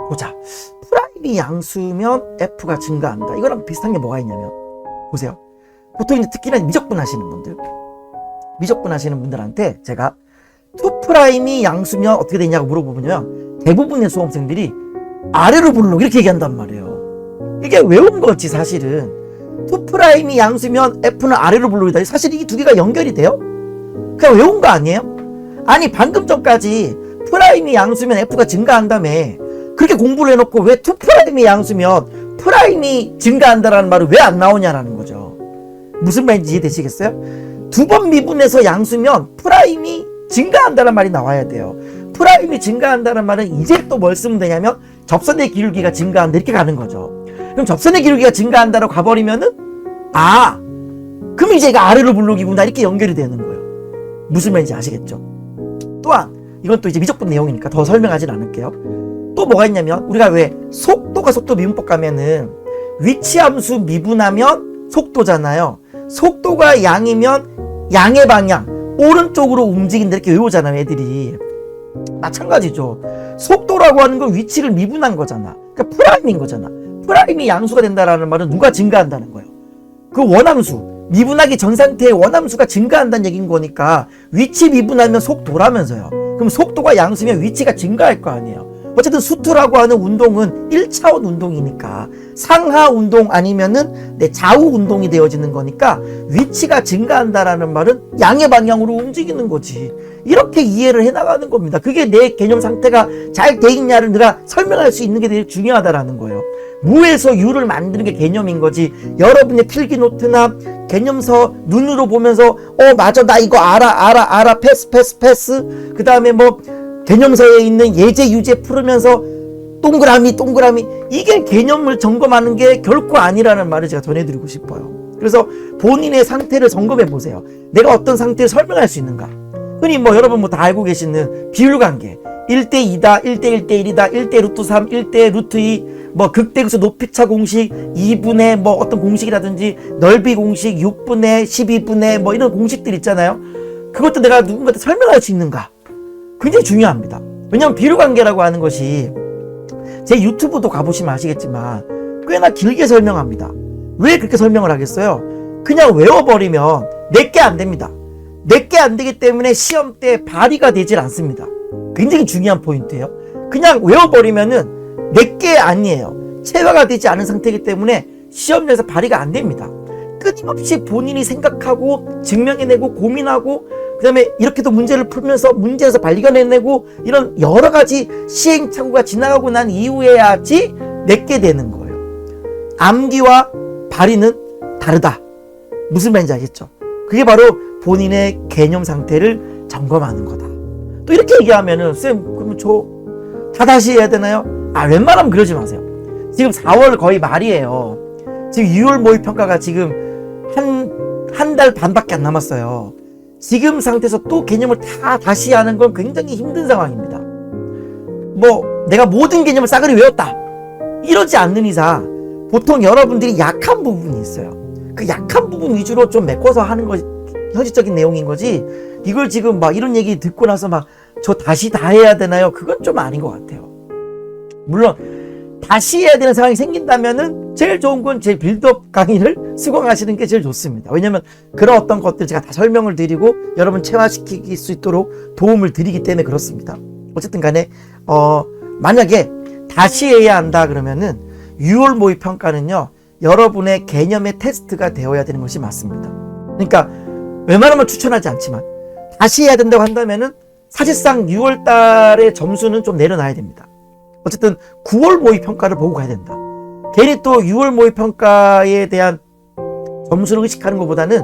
보자. 프라임이 양수면 F가 증가한다. 이거랑 비슷한 게 뭐가 있냐면 보세요. 보통 이제 특히나 미적분 하시는 분들한테 제가 2'이 양수면 어떻게 되냐고 물어보면 대부분의 수험생들이 아래로 불러 이렇게 얘기한단 말이에요. 이게 외운 거지 사실은. 2'이 양수면 F는 아래로 불러이다. 사실 이 두 개가 연결이 돼요? 그냥 외운 거 아니에요? 아니 방금 전까지 프라임이 양수면 F가 증가한다며 그렇게 공부를 해놓고 왜 2'이 양수면 프라임이 증가한다라는 말은 왜 안 나오냐라는 거죠. 무슨 말인지 이해되시겠어요? 두 번 미분해서 양수면 프라임이 증가한다는 말이 나와야 돼요. 프라임이 증가한다는 말은 이제 또 뭘 쓰면 되냐면 접선의 기울기가 증가한다 이렇게 가는 거죠. 그럼 접선의 기울기가 증가한다라고 가버리면은 그럼 이제 이거 아래로 블록이구나 이렇게 연결이 되는 거예요. 무슨 말인지 아시겠죠? 또한 이건 또 이제 미적분 내용이니까 더 설명하진 않을게요. 또 뭐가 있냐면 우리가 왜 속도가 속도 미분법 가면은 위치함수 미분하면 속도잖아요. 속도가 양이면 양의 방향 오른쪽으로 움직인다 이렇게 외우잖아요 애들이. 마찬가지죠. 속도라고 하는 건 위치를 미분한 거잖아. 그러니까 프라임인 거잖아. 프라임이 양수가 된다라는 말은 누가 증가한다는 거예요. 그 원함수 미분하기 전 상태의 원함수가 증가한다는 얘기인 거니까 위치 미분하면 속도라면서요. 그럼 속도가 양수면 위치가 증가할 거 아니에요. 어쨌든 수투라고 하는 운동은 1차원 운동이니까 상하 운동 아니면은 좌우 운동이 되어지는 거니까 위치가 증가한다라는 말은 양의 방향으로 움직이는 거지. 이렇게 이해를 해나가는 겁니다. 그게 내 개념 상태가 잘 돼 있냐를 내가 설명할 수 있는 게 되게 중요하다라는 거예요. 무에서 유를 만드는 게 개념인 거지. 여러분의 필기 노트나 개념서 눈으로 보면서 맞아 나 이거 알아 패스 그 다음에 뭐 개념서에 있는 예제 유제 풀으면서 동그라미 이게 개념을 점검하는 게 결코 아니라는 말을 제가 전해드리고 싶어요. 그래서 본인의 상태를 점검해 보세요. 내가 어떤 상태를 설명할 수 있는가. 흔히 뭐 여러분 뭐 다 알고 계시는 비율관계 1대2다 1대1대1이다 1대 루트 3 1대 루트 2 뭐 극대극소 높이차 공식 2분의 뭐 어떤 공식이라든지 넓이 공식 6분의 12분의 뭐 이런 공식들 있잖아요. 그것도 내가 누군가한테 설명할 수 있는가 굉장히 중요합니다. 왜냐하면 비율관계라고 하는 것이 제 유튜브도 가보시면 아시겠지만 꽤나 길게 설명합니다. 왜 그렇게 설명을 하겠어요? 그냥 외워버리면 내게 안 됩니다. 내게 안 되기 때문에 시험 때 발휘가 되질 않습니다. 굉장히 중요한 포인트예요. 그냥 외워버리면은 내게 아니에요. 체화가 되지 않은 상태이기 때문에 시험장에서 발휘가 안 됩니다. 끊임없이 본인이 생각하고 증명해내고 고민하고 그 다음에 이렇게도 문제를 풀면서 문제에서 발견해내고 이런 여러 가지 시행착오가 지나가고 난 이후에야지 내게 되는 거예요. 암기와 발휘는 다르다. 무슨 말인지 알겠죠? 그게 바로 본인의 개념 상태를 점검하는 거다. 또 이렇게 얘기하면은 쌤 그러면 저 다 다시 해야 되나요? 웬만하면 그러지 마세요. 지금 4월 거의 말이에요. 지금 6월 모의평가가 지금 한 달 반밖에 안 남았어요. 지금 상태에서 또 개념을 다 다시 하는 건 굉장히 힘든 상황입니다. 뭐 내가 모든 개념을 싸그리 외웠다 이러지 않는 이상 보통 여러분들이 약한 부분이 있어요. 그 약한 부분 위주로 좀 메꿔서 하는 것이 현실적인 내용인 거지 이걸 지금 막 이런 얘기 듣고 나서 막 저 다시 다 해야 되나요? 그건 좀 아닌 것 같아요. 물론 다시 해야 되는 상황이 생긴다면은 제일 좋은 건 제 빌드업 강의를 수강하시는 게 제일 좋습니다. 왜냐면 그런 어떤 것들 제가 다 설명을 드리고 여러분 체화시킬 수 있도록 도움을 드리기 때문에 그렇습니다. 어쨌든 간에 만약에 다시 해야 한다 그러면은 6월 모의 평가는요 여러분의 개념의 테스트가 되어야 되는 것이 맞습니다. 그러니까 웬만하면 추천하지 않지만 다시 해야 된다고 한다면은 사실상 6월 달의 점수는 좀 내려놔야 됩니다. 어쨌든 9월 모의 평가를 보고 가야 된다. 괜히 또 6월 모의 평가에 대한 점수를 의식하는 것보다는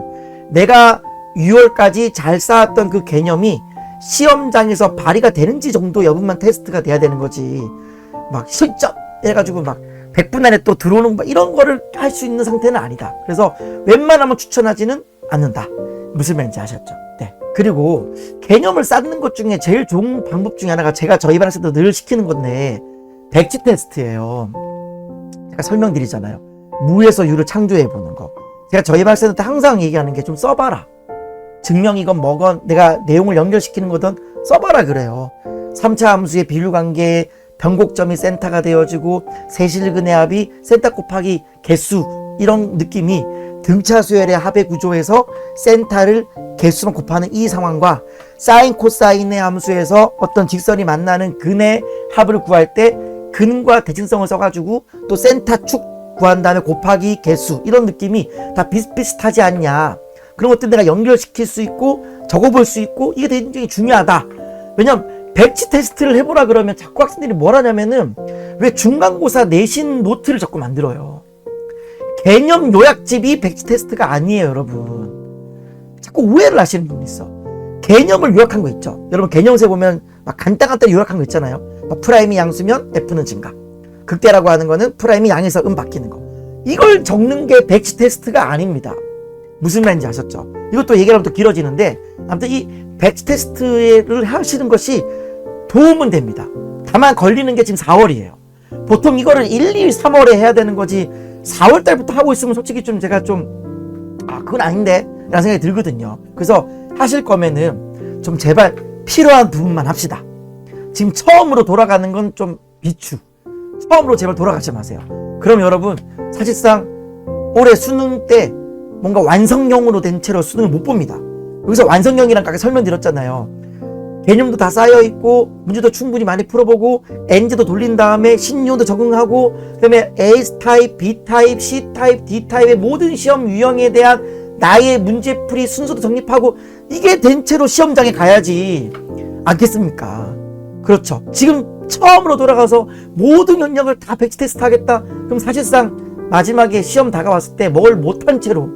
내가 6월까지 잘 쌓았던 그 개념이 시험장에서 발휘가 되는지 정도 여부만 테스트가 돼야 되는 거지. 막 실전 해가지고 막 100분 안에 또 들어오는 이런 거를 할 수 있는 상태는 아니다. 그래서 웬만하면 추천하지는 않는다. 무슨 말인지 아셨죠? 네. 그리고 개념을 쌓는 것 중에 제일 좋은 방법 중에 하나가 제가 저희 반에서도 늘 시키는 건데 백지 테스트예요. 제가 설명드리잖아요. 무에서 유를 창조해 보는 거. 제가 저희 반에서도 항상 얘기하는 게 좀 써봐라. 증명이건 뭐건 내가 내용을 연결시키는 거든 써봐라 그래요. 3차 함수의 비율관계에 변곡점이 센터가 되어지고 세실근의 합이 센터 곱하기 개수 이런 느낌이 등차수열의 합의 구조에서 센터를 개수만 곱하는 이 상황과 사인 코사인의 함수에서 어떤 직선이 만나는 근의 합을 구할 때 근과 대칭성을 써가지고 또 센터 축 구한 다음에 곱하기 개수 이런 느낌이 다 비슷비슷하지 않냐. 그런 것들 내가 연결시킬 수 있고 적어볼 수 있고 이게 굉장히 중요하다. 왜냐면 백지 테스트를 해보라 그러면 자꾸 학생들이 뭘 하냐면은 왜 중간고사 내신 노트를 자꾸 만들어요. 개념 요약집이 백지 테스트가 아니에요, 여러분. 자꾸 오해를 하시는 분이 있어. 개념을 요약한 거 있죠. 여러분 개념세 보면 막 간단간단 요약한 거 있잖아요. 막 프라임이 양수면 F는 증가. 극대라고 하는 거는 프라임이 양에서 바뀌는 거. 이걸 적는 게 백지 테스트가 아닙니다. 무슨 말인지 아셨죠? 이것도 얘기하면 또 길어지는데 아무튼 이 백지 테스트를 하시는 것이 도움은 됩니다. 다만 걸리는 게 지금 4월이에요. 보통 이거를 1, 2, 3월에 해야 되는 거지 4월 달부터 하고 있으면 솔직히 좀 제가 그건 아닌데 라는 생각이 들거든요. 그래서 하실 거면은 좀 제발 필요한 부분만 합시다. 지금 처음으로 돌아가는 건 좀 비추. 처음으로 제발 돌아가지 마세요. 그럼 여러분 사실상 올해 수능 때 뭔가 완성형으로 된 채로 수능을 못 봅니다. 여기서 완성형이란 아까 설명드렸잖아요. 개념도 다 쌓여있고 문제도 충분히 많이 풀어보고 N제도 돌린 다음에 신유형도 적응하고 그 다음에 A타입, B타입, C타입, D타입의 모든 시험 유형에 대한 나의 문제풀이 순서도 정립하고 이게 된 채로 시험장에 가야지 않겠습니까? 그렇죠. 지금 처음으로 돌아가서 모든 영역을 다 백지 테스트 하겠다? 그럼 사실상 마지막에 시험 다가왔을 때 뭘 못한 채로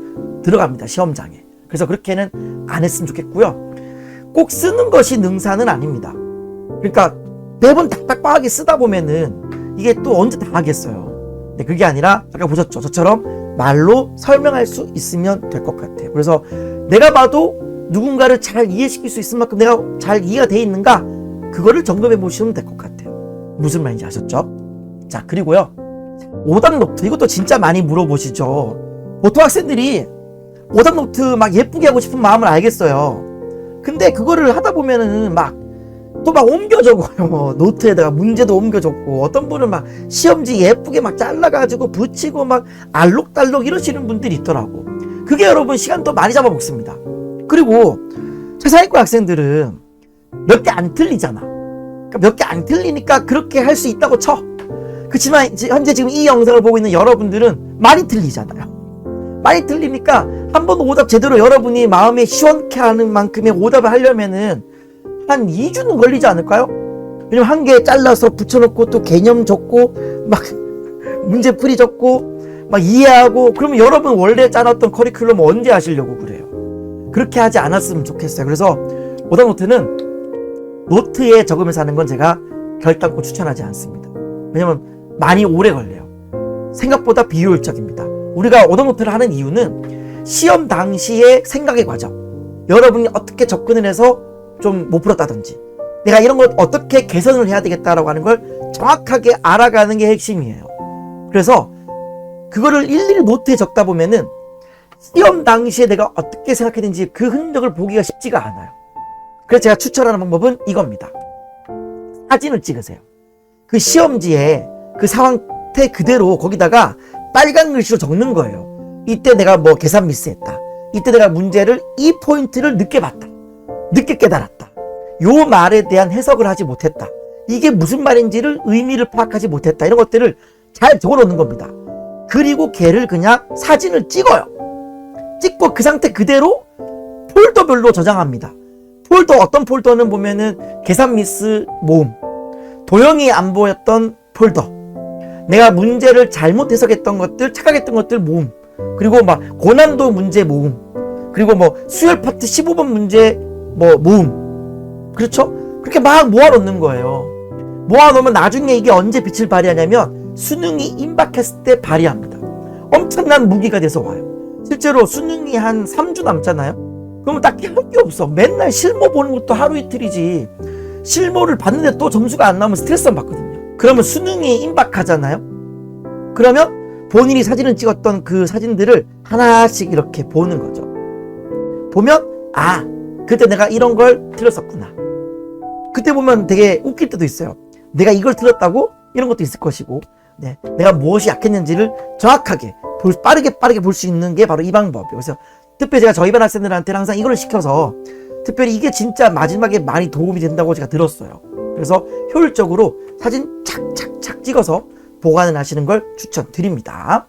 들어갑니다. 시험장에. 그래서 그렇게는 안 했으면 좋겠고요. 꼭 쓰는 것이 능사는 아닙니다. 그러니까 매번 딱딱하게 쓰다 보면은 이게 또 언제 다 하겠어요. 근데 그게 아니라 아까 보셨죠? 저처럼 말로 설명할 수 있으면 될 것 같아요. 그래서 내가 봐도 누군가를 잘 이해시킬 수 있을 만큼 내가 잘 이해가 돼 있는가? 그거를 점검해 보시면 될 것 같아요. 무슨 말인지 아셨죠? 자, 그리고요. 오답 노트 이것도 진짜 많이 물어보시죠. 보통 학생들이 오답 노트 막 예쁘게 하고 싶은 마음을 알겠어요. 근데 그거를 하다 보면은 또 옮겨 적어요. 노트에다가 문제도 옮겨 적고 어떤 분은 막 시험지 예쁘게 막 잘라가지고 붙이고 막 알록달록 이러시는 분들이 있더라고. 그게 여러분 시간도 많이 잡아먹습니다. 그리고 최상위권 학생들은 몇 개 안 틀리잖아. 그러니까 몇 개 안 틀리니까 그렇게 할 수 있다고 쳐. 그렇지만 현재 지금 이 영상을 보고 있는 여러분들은 많이 틀리잖아요. 많이 틀리니까 한 번 오답 제대로 여러분이 마음에 시원케 하는 만큼의 오답을 하려면은 한 2주는 걸리지 않을까요? 왜냐면 한 개 잘라서 붙여놓고 또 개념 적고 막 문제풀이 적고 막 이해하고 그러면 여러분 원래 짜놨던 커리큘럼 언제 하시려고 그래요? 그렇게 하지 않았으면 좋겠어요. 그래서 오답 노트는 노트에 적으면서 하는 건 제가 결단코 추천하지 않습니다. 왜냐면 많이 오래 걸려요. 생각보다 비효율적입니다. 우리가 오답 노트를 하는 이유는 시험 당시의 생각의 과정, 여러분이 어떻게 접근을 해서 좀 못 풀었다든지 내가 이런 걸 어떻게 개선을 해야 되겠다라고 하는 걸 정확하게 알아가는 게 핵심이에요. 그래서 그거를 일일이 노트에 적다 보면은 시험 당시에 내가 어떻게 생각했는지 그 흔적을 보기가 쉽지가 않아요. 그래서 제가 추천하는 방법은 이겁니다. 사진을 찍으세요. 그 시험지에 그 상태 그대로 거기다가 빨간 글씨로 적는 거예요. 이때 내가 뭐 계산 미스했다. 이때 내가 문제를 이 포인트를 늦게 봤다. 늦게 깨달았다. 요 말에 대한 해석을 하지 못했다. 이게 무슨 말인지를 의미를 파악하지 못했다. 이런 것들을 잘 적어놓는 겁니다. 그리고 걔를 그냥 사진을 찍어요. 찍고 그 상태 그대로 폴더별로 저장합니다. 폴더 어떤 폴더는 보면은 계산 미스 모음, 도형이 안 보였던 폴더, 내가 문제를 잘못 해석했던 것들, 착각했던 것들 모음, 그리고 막 고난도 문제 모음, 그리고 뭐 수열 파트 15번 문제 뭐 모음. 그렇죠? 그렇게 막 모아놓는 거예요. 모아놓으면 나중에 이게 언제 빛을 발휘하냐면 수능이 임박했을 때 발휘합니다. 엄청난 무기가 돼서 와요. 실제로 수능이 한 3주 남잖아요. 그러면 딱히 할 게 없어. 맨날 실무 보는 것도 하루 이틀이지. 실무를 봤는데 또 점수가 안 나오면 스트레스만 받거든요. 그러면 수능이 임박하잖아요. 그러면 본인이 사진을 찍었던 그 사진들을 하나씩 이렇게 보는 거죠. 보면 그때 내가 이런 걸 틀렸었구나. 그때 보면 되게 웃길 때도 있어요. 내가 이걸 틀렸다고? 이런 것도 있을 것이고, 네, 내가 무엇이 약했는지를 정확하게 빠르게 볼 수 있는 게 바로 이 방법이에요. 그래서 특별히 제가 저희 반 학생들한테는 항상 이걸 시켜서 특별히 이게 진짜 마지막에 많이 도움이 된다고 제가 들었어요. 그래서 효율적으로 사진 착착착 찍어서 보관을 하시는 걸 추천드립니다.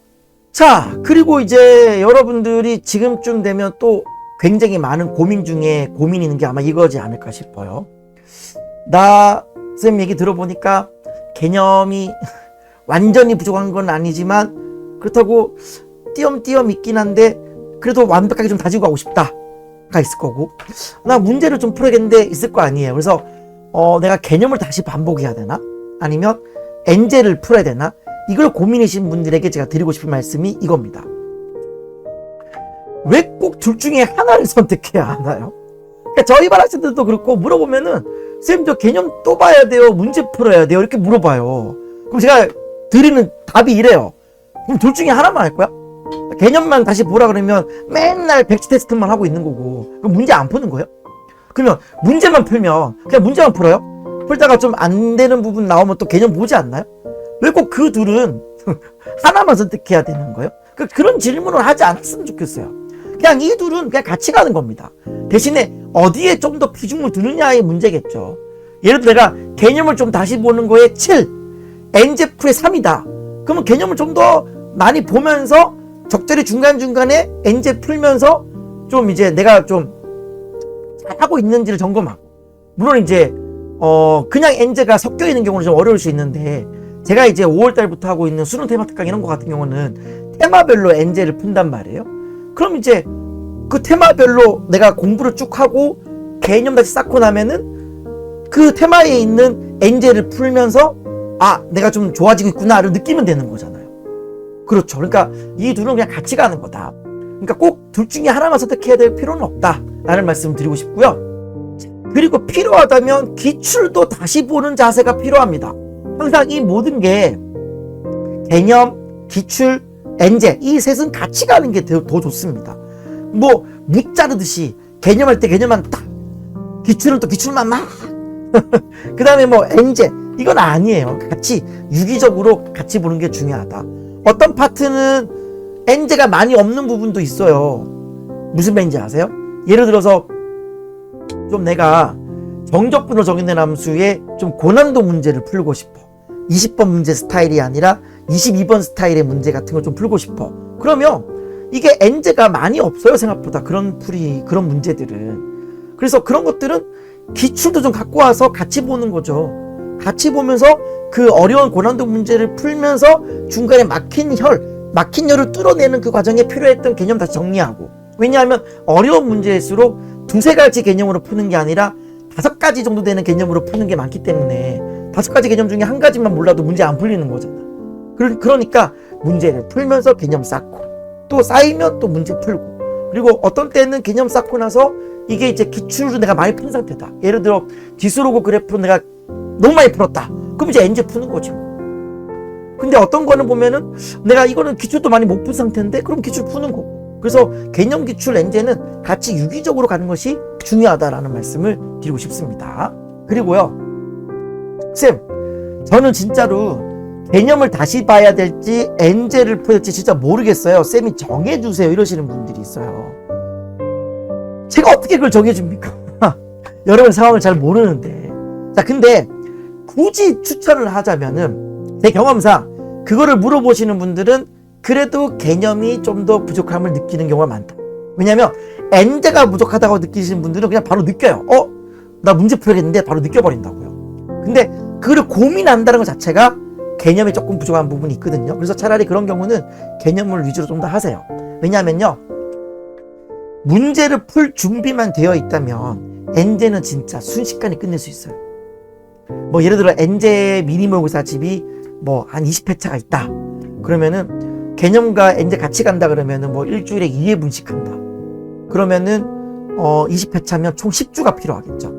자, 그리고 이제 여러분들이 지금쯤 되면 또 굉장히 많은 고민 중에 고민이 있는 게 아마 이거지 않을까 싶어요. 나 쌤 얘기 들어보니까 개념이 완전히 부족한 건 아니지만 그렇다고 띄엄띄엄 있긴 한데 그래도 완벽하게 좀 다지고 가고 싶다가 있을 거고, 나 문제를 좀 풀어야겠는데 있을 거 아니에요. 그래서 내가 개념을 다시 반복해야 되나? 아니면 엔제를 풀어야 되나? 이걸 고민이신 분들에게 제가 드리고 싶은 말씀이 이겁니다. 왜 꼭 둘 중에 하나를 선택해야 하나요? 그러니까 저희 반 학생들도 그렇고 물어보면은 쌤 저 개념 또 봐야 돼요? 문제 풀어야 돼요? 이렇게 물어봐요. 그럼 제가 드리는 답이 이래요. 그럼 둘 중에 하나만 할 거야? 개념만 다시 보라 그러면 맨날 백지 테스트만 하고 있는 거고, 그럼 문제 안 푸는 거예요? 그러면 문제만 풀면 그냥 문제만 풀어요? 풀다가 좀 안 되는 부분 나오면 또 개념 보지 않나요? 왜 꼭 그 둘은 하나만 선택해야 되는 거예요? 그런 질문을 하지 않았으면 좋겠어요. 그냥 이 둘은 그냥 같이 가는 겁니다. 대신에 어디에 좀 더 비중을 두느냐의 문제겠죠. 예를 들어 내가 개념을 좀 다시 보는 거에 7, 엔제풀의 3이다. 그러면 개념을 좀 더 많이 보면서 적절히 중간중간에 엔제 풀면서 좀 이제 내가 좀 잘하고 있는지를 점검하고, 물론 이제 그냥 엔제가 섞여 있는 경우는 좀 어려울 수 있는데, 제가 이제 5월달부터 하고 있는 수능 테마 특강 이런 거 같은 경우는 테마별로 엔제를 푼단 말이에요. 그럼 이제 그 테마별로 내가 공부를 쭉 하고 개념 다시 쌓고 나면은 그 테마에 있는 엔제를 풀면서 아, 내가 좀 좋아지고 있구나를 느끼면 되는 거잖아요. 그렇죠. 그러니까 이 둘은 그냥 같이 가는 거다. 그러니까 꼭 둘 중에 하나만 선택해야 될 필요는 없다라는 말씀을 드리고 싶고요. 그리고 필요하다면 기출도 다시 보는 자세가 필요합니다. 항상 이 모든 게 개념, 기출, 엔제 이 셋은 같이 가는 게 더 좋습니다. 뭐 무자르듯이 개념할 때 개념만 딱, 기출은 또 기출만 막 그 다음에 뭐 엔제 이건 아니에요. 같이 유기적으로 같이 보는 게 중요하다. 어떤 파트는 엔제가 많이 없는 부분도 있어요. 무슨 말인지 아세요? 예를 들어서 좀 내가 정적분으로 정의된 함수에 좀 고난도 문제를 풀고 싶어. 20번 문제 스타일이 아니라 22번 스타일의 문제 같은 걸 좀 풀고 싶어. 그러면 이게 엔제가 많이 없어요. 생각보다 그런 문제들은. 그래서 그런 것들은 기출도 좀 갖고 와서 같이 보는 거죠. 같이 보면서 그 어려운 고난도 문제를 풀면서 중간에 막힌 혈을 뚫어내는 그 과정에 필요했던 개념 다시 정리하고. 왜냐하면 어려운 문제일수록 두세 가지 개념으로 푸는 게 아니라 5가지 정도 되는 개념으로 푸는 게 많기 때문에 5가지 개념 중에 한 가지만 몰라도 문제 안 풀리는 거잖아. 그러니까 문제를 풀면서 개념 쌓고, 또 쌓이면 또 문제 풀고, 그리고 어떤 때는 개념 쌓고 나서 이게 이제 기출로 내가 많이 푼 상태다. 예를 들어 디스로그 그래프로 내가 너무 많이 풀었다. 그럼 이제 엔제 푸는 거죠. 근데 어떤 거는 보면은 내가 이거는 기출도 많이 못 푼 상태인데 그럼 기출 푸는 거고. 그래서 개념, 기출, 엔제는 같이 유기적으로 가는 것이 중요하다라는 말씀을 드리고 싶습니다. 그리고요, 쌤, 저는 진짜로 개념을 다시 봐야 될지 엔제를 풀어야 될지 진짜 모르겠어요. 쌤이 정해주세요. 이러시는 분들이 있어요. 제가 어떻게 그걸 정해줍니까? 여러분 상황을 잘 모르는데. 자, 근데 굳이 추천을 하자면은 제 경험상 그거를 물어보시는 분들은 그래도 개념이 좀 더 부족함을 느끼는 경우가 많다. 왜냐면 엔제가 부족하다고 느끼시는 분들은 그냥 바로 느껴요. 나 문제 풀어야겠는데 바로 느껴버린다고요. 근데 그걸 고민한다는 것 자체가 개념이 조금 부족한 부분이 있거든요. 그래서 차라리 그런 경우는 개념을 위주로 좀 더 하세요. 왜냐하면요, 문제를 풀 준비만 되어 있다면 엔제는 진짜 순식간에 끝낼 수 있어요. 뭐 예를 들어 엔제 미니모의고사집이 뭐 한 20회차가 있다. 그러면은 개념과 엔제 같이 간다 그러면은 뭐 일주일에 2회분씩 한다. 그러면은 20회차면 총 10주가 필요하겠죠.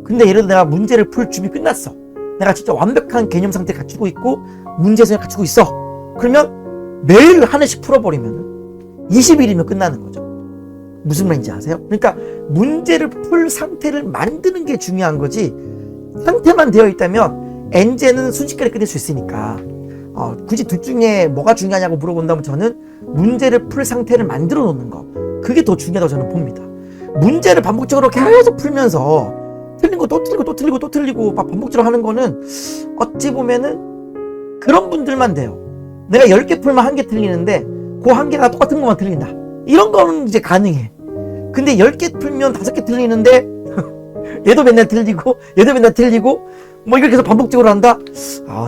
근데 예를 들어 내가 문제를 풀 준비 끝났어. 내가 진짜 완벽한 개념 상태 갖추고 있고 문제성을 갖추고 있어. 그러면 매일 한 회씩 풀어버리면 20일이면 끝나는 거죠. 무슨 말인지 아세요? 그러니까 문제를 풀 상태를 만드는 게 중요한 거지, 상태만 되어 있다면 엔제는 순식간에 끝낼 수 있으니까 굳이 둘 중에 뭐가 중요하냐고 물어본다면 저는 문제를 풀 상태를 만들어 놓는 거, 그게 더 중요하다고 저는 봅니다. 문제를 반복적으로 계속 풀면서 틀린 거 또 틀리고 또 틀리고 또 틀리고 막 반복적으로 하는 거는 어찌 보면은 그런 분들만 돼요. 내가 10개 풀면 1개 틀리는데 그 1개가 똑같은 것만 틀린다. 이런 거는 이제 가능해. 근데 10개 풀면 5개 틀리는데 얘도 맨날 틀리고 얘도 맨날 틀리고 뭐 이렇게 해서 반복적으로 한다?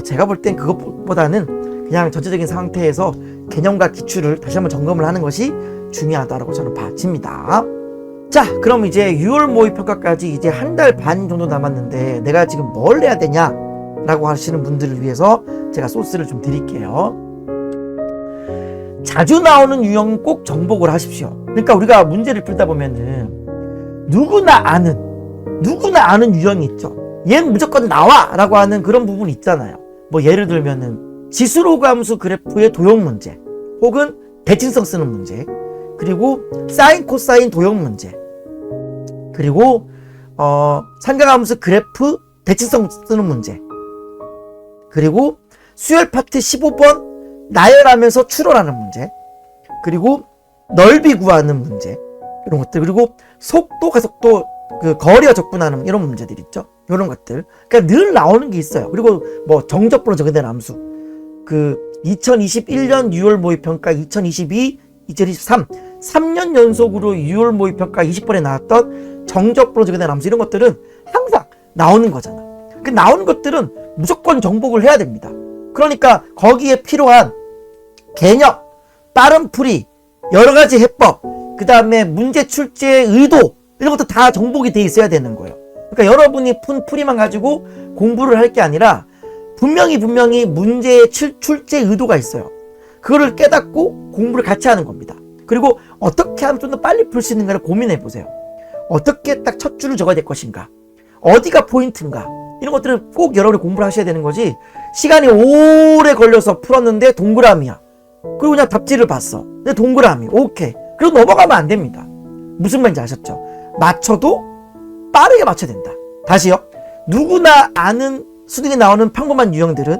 제가 볼 땐 그것보다는 그냥 전체적인 상태에서 개념과 기출을 다시 한번 점검을 하는 것이 중요하다고 저는 봐집니다. 자, 그럼 이제 6월 모의평가까지 이제 한 달 반 정도 남았는데 내가 지금 뭘 해야 되냐 라고 하시는 분들을 위해서 제가 소스를 좀 드릴게요. 자주 나오는 유형 꼭 정복을 하십시오. 그러니까 우리가 문제를 풀다 보면은 누구나 아는 유형이 있죠. 얘는 무조건 나와 라고 하는 그런 부분이 있잖아요. 뭐 예를 들면은 지수로감수 그래프의 도형 문제, 혹은 대칭성 쓰는 문제, 그리고 사인 코사인 도형 문제, 그리고 삼각함수 그래프 대칭성 쓰는 문제, 그리고 수열 파트 15번 나열하면서 추론하는 문제, 그리고 넓이 구하는 문제, 이런 것들, 그리고 속도, 가속도, 그 거리와 적분하는 이런 문제들 있죠. 이런 것들. 그러니까 늘 나오는 게 있어요. 그리고 뭐 정적분으로 정의된 함수. 그 2021년 6월 모의평가, 2022, 2023, 3년 연속으로 6월 모의평가 20번에 나왔던 정적분으로 정의된 함수, 이런 것들은 항상 나오는 거잖아. 그 나오는 것들은 무조건 정복을 해야 됩니다. 그러니까 거기에 필요한 개념, 빠른 풀이, 여러 가지 해법, 그 다음에 문제 출제의 의도, 이런 것도 다 정복이 돼 있어야 되는 거예요. 그러니까 여러분이 푼 풀이만 가지고 공부를 할 게 아니라 분명히 문제의 출제 의도가 있어요. 그거를 깨닫고 공부를 같이 하는 겁니다. 그리고 어떻게 하면 좀 더 빨리 풀 수 있는가를 고민해 보세요. 어떻게 딱 첫 줄을 적어야 될 것인가, 어디가 포인트인가, 이런 것들은 꼭 여러분이 공부를 하셔야 되는 거지. 시간이 오래 걸려서 풀었는데 동그라미야. 그리고 그냥 답지를 봤어. 근데 동그라미. 오케이. 그리고 넘어가면 안 됩니다. 무슨 말인지 아셨죠? 맞춰도 빠르게 맞춰야 된다. 다시요. 누구나 아는 수능에 나오는 평범한 유형들은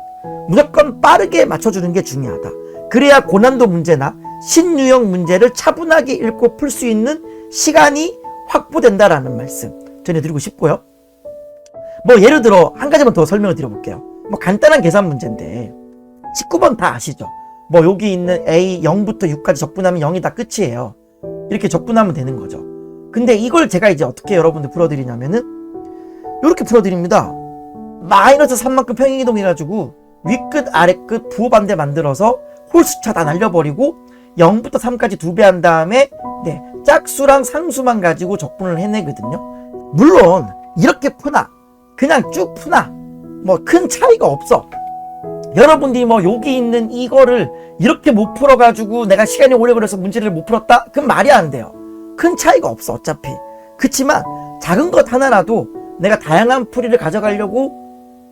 무조건 빠르게 맞춰주는 게 중요하다. 그래야 고난도 문제나 신유형 문제를 차분하게 읽고 풀 수 있는 시간이 확보된다라는 말씀 전해드리고 싶고요. 뭐 예를 들어 한 가지만 더 설명을 드려볼게요. 뭐 간단한 계산 문제인데 19번 다 아시죠? 뭐 여기 있는 A 0부터 6까지 적분하면 0이 다 끝이에요. 이렇게 적분하면 되는 거죠. 근데 이걸 제가 이제 어떻게 여러분들 풀어드리냐면은 이렇게 풀어드립니다. 마이너스 3만큼 평행이동 해가지고 위끝 아래끝 부호반대 만들어서 홀수차 다 날려버리고 0부터 3까지 2배 한 다음에 짝수랑 상수만 가지고 적분을 해내거든요. 물론 이렇게 푸나 그냥 쭉 푸나 뭐 큰 차이가 없어. 여러분들이 뭐 여기 있는 이거를 이렇게 못 풀어가지고 내가 시간이 오래 걸려서 문제를 못 풀었다? 그건 말이 안 돼요. 큰 차이가 없어 어차피. 그치만 작은 것 하나라도 내가 다양한 풀이를 가져가려고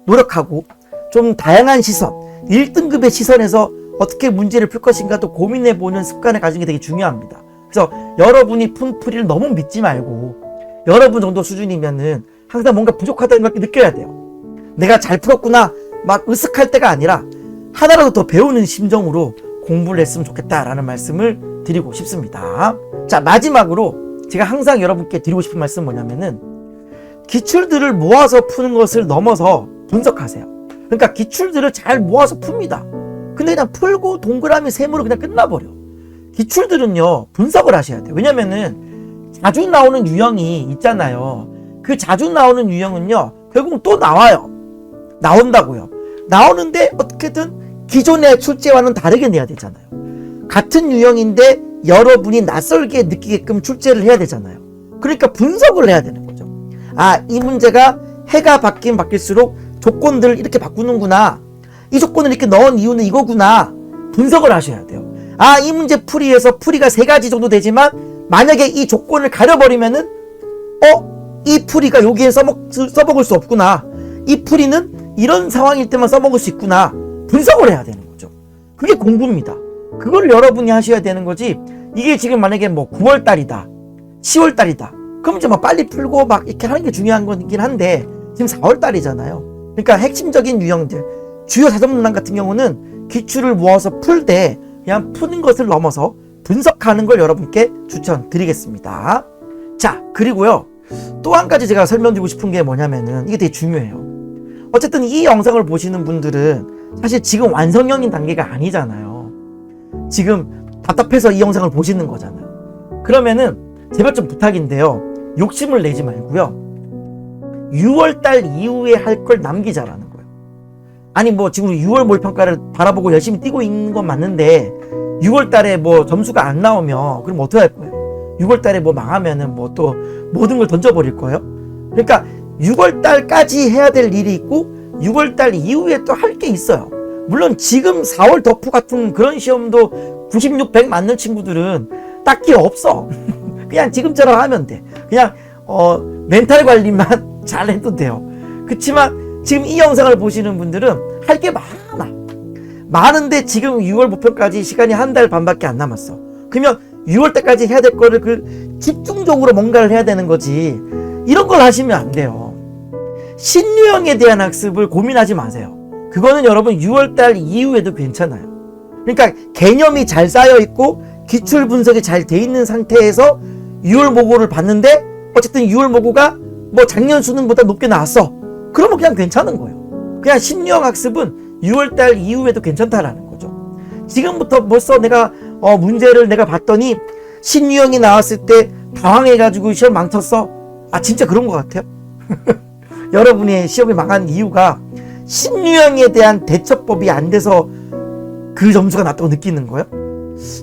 노력하고 좀 다양한 시선, 1등급의 시선에서 어떻게 문제를 풀 것인가도 고민해보는 습관을 가지는 게 되게 중요합니다. 그래서 여러분이 푼 풀이를 너무 믿지 말고 여러분 정도 수준이면은 항상 뭔가 부족하다는 걸 느껴야 돼요. 내가 잘 풀었구나 막 으쓱할 때가 아니라 하나라도 더 배우는 심정으로 공부를 했으면 좋겠다라는 말씀을 드리고 싶습니다. 자, 마지막으로 제가 항상 여러분께 드리고 싶은 말씀은 뭐냐면은 기출들을 모아서 푸는 것을 넘어서 분석하세요. 그러니까 기출들을 잘 모아서 풉니다. 근데 그냥 풀고 동그라미 세모로 그냥 끝나버려. 기출들은요 분석을 하셔야 돼요. 왜냐면은 자주 나오는 유형이 있잖아요. 그 자주 나오는 유형은요 결국 또 나온다고요. 나오는데 어떻게든 기존의 출제와는 다르게 내야 되잖아요. 같은 유형인데 여러분이 낯설게 느끼게끔 출제를 해야 되잖아요. 그러니까 분석을 해야 되는 거죠. 아, 이 문제가 해가 바뀔수록 조건들을 이렇게 바꾸는구나. 이 조건을 이렇게 넣은 이유는 이거구나. 분석을 하셔야 돼요. 아, 이 문제 풀이에서 풀이가 3가지 정도 되지만 만약에 이 조건을 가려버리면은 이 풀이가 여기에 써먹을 수 없구나. 이 풀이는 이런 상황일 때만 써먹을 수 있구나. 분석을 해야 되는 거죠. 그게 공부입니다. 그걸 여러분이 하셔야 되는 거지. 이게 지금 만약에 뭐 9월달이다 10월달이다 그럼 이제 막 빨리 풀고 막 이렇게 하는 게 중요한 거긴 한데 지금 4월달이잖아요. 그러니까 핵심적인 유형들 주요 사전 문항 같은 경우는 기출을 모아서 풀 때 그냥 푸는 것을 넘어서 분석하는 걸 여러분께 추천드리겠습니다. 자, 그리고요 또 한 가지 제가 설명드리고 싶은 게 뭐냐면은 이게 되게 중요해요. 어쨌든 이 영상을 보시는 분들은 사실 지금 완성형인 단계가 아니잖아요. 지금 답답해서 이 영상을 보시는 거잖아요. 그러면은 제발 좀 부탁인데요. 욕심을 내지 말고요. 6월달 이후에 할 걸 남기자라는 거예요. 아니 뭐 지금 6월 모의평가를 바라보고 열심히 뛰고 있는 건 맞는데 6월 달에 뭐 점수가 안 나오면 그럼 어떻게 할 거예요? 6월 달에 뭐 망하면은 뭐 또 모든 걸 던져버릴 거예요? 그러니까 6월 달까지 해야 될 일이 있고 6월 달 이후에 또 할 게 있어요. 물론 지금 4월 덕후 같은 그런 시험도 96, 100 맞는 친구들은 딱히 없어. 그냥 지금처럼 하면 돼. 그냥 멘탈 관리만 잘 해도 돼요. 그렇지만 지금 이 영상을 보시는 분들은 할 게 많은데 지금 6월 목표까지 시간이 한 달 반밖에 안 남았어. 그러면 6월 때까지 해야 될 거를 집중적으로 뭔가를 해야 되는 거지. 이런 걸 하시면 안 돼요. 신유형에 대한 학습을 고민하지 마세요. 그거는 여러분 6월 달 이후에도 괜찮아요. 그러니까 개념이 잘 쌓여 있고 기출 분석이 잘 돼 있는 상태에서 6월 모고를 봤는데 어쨌든 6월 모고가 뭐 작년 수능보다 높게 나왔어. 그러면 그냥 괜찮은 거예요. 그냥 신유형 학습은 6월 달 이후에도 괜찮다라는 거죠. 지금부터 벌써 내가 문제를 내가 봤더니 신유형이 나왔을 때 당황해가지고 시험 망쳤어. 아 진짜 그런 것 같아요. 여러분의 시험이 망한 이유가 신유형에 대한 대처법이 안 돼서 그 점수가 났다고 느끼는 거예요?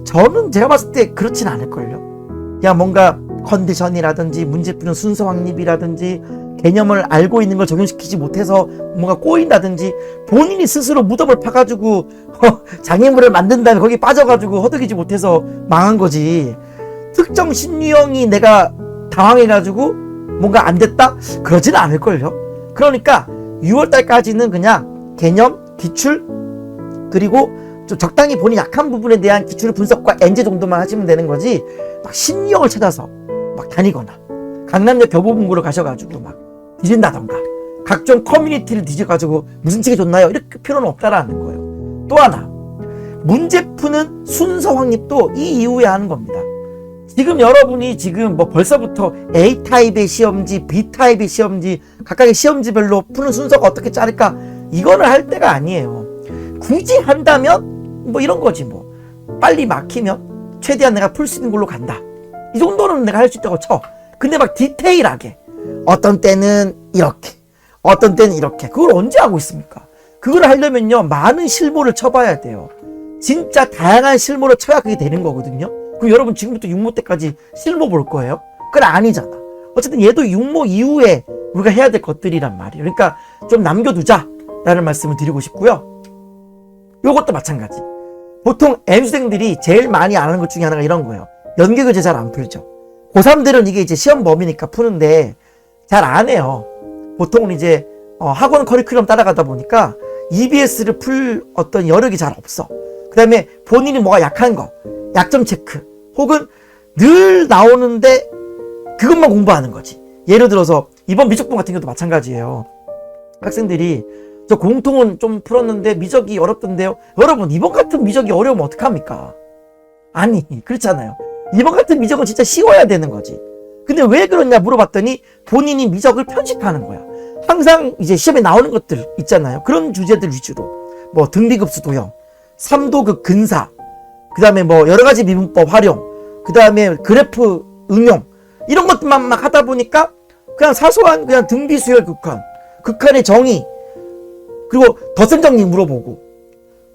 저는 제가 봤을 때 그렇진 않을걸요. 그냥 뭔가 컨디션이라든지 문제 푸는 순서 확립이라든지 개념을 알고 있는 걸 적용시키지 못해서 뭔가 꼬인다든지 본인이 스스로 무덤을 파가지고 장애물을 만든 다음에 거기 빠져가지고 허덕이지 못해서 망한 거지. 특정 신유형이 내가 당황해가지고 뭔가 안 됐다? 그러지는 않을걸요. 그러니까 6월달까지는 그냥 개념, 기출, 그리고 좀 적당히 본인 약한 부분에 대한 기출 분석과 엔제 정도만 하시면 되는 거지 막 신유형을 찾아서 막 다니거나 강남역 교보문고를 가셔가지고 막 뒤진다던가 각종 커뮤니티를 뒤져가지고 무슨 책이 좋나요? 이렇게 필요는 없다라는 거예요. 또 하나, 문제 푸는 순서 확립도 이 이후에 하는 겁니다. 지금 여러분이 지금 뭐 벌써부터 A타입의 시험지, B타입의 시험지, 각각의 시험지별로 푸는 순서가 어떻게 짜를까? 이거를 할 때가 아니에요. 굳이 한다면 뭐 이런 거지 뭐. 빨리 막히면 최대한 내가 풀 수 있는 걸로 간다. 이 정도는 내가 할 수 있다고 쳐. 근데 막 디테일하게 어떤 때는 이렇게, 어떤 때는 이렇게. 그걸 언제 하고 있습니까? 그걸 하려면요 많은 실무를 쳐봐야 돼요. 진짜 다양한 실무를 쳐야 그게 되는 거거든요. 그럼 여러분 지금부터 육모 때까지 실무 볼 거예요? 그건 아니잖아. 어쨌든 얘도 육모 이후에 우리가 해야 될 것들이란 말이에요. 그러니까 좀 남겨두자 라는 말씀을 드리고 싶고요. 요것도 마찬가지. 보통 M수생들이 제일 많이 안 하는 것 중에 하나가 이런 거예요. 연계교재 잘 안 풀죠. 고3들은 이게 이제 시험 범위니까 푸는데 잘 안 해요. 보통은 이제 학원 커리큘럼 따라가다 보니까 EBS를 풀 어떤 여력이 잘 없어. 그 다음에 본인이 뭐가 약한 거, 약점 체크, 혹은 늘 나오는데 그것만 공부하는 거지. 예를 들어서 이번 미적분 같은 경우도 마찬가지예요. 학생들이 저 공통은 좀 풀었는데 미적이 어렵던데요. 여러분 이번 같은 미적이 어려우면 어떡합니까? 아니 그렇잖아요. 이번 같은 미적은 진짜 쉬워야 되는 거지. 근데 왜 그러냐 물어봤더니 본인이 미적을 편식하는 거야. 항상 이제 시험에 나오는 것들 있잖아요. 그런 주제들 위주로 뭐 등비급수 도형, 3도급 근사, 그 다음에 뭐 여러 가지 미분법 활용, 그 다음에 그래프 응용 이런 것들만 막 하다 보니까 그냥 사소한 그냥 등비수열 극한, 극한의 정의, 그리고 덧셈 정리 물어보고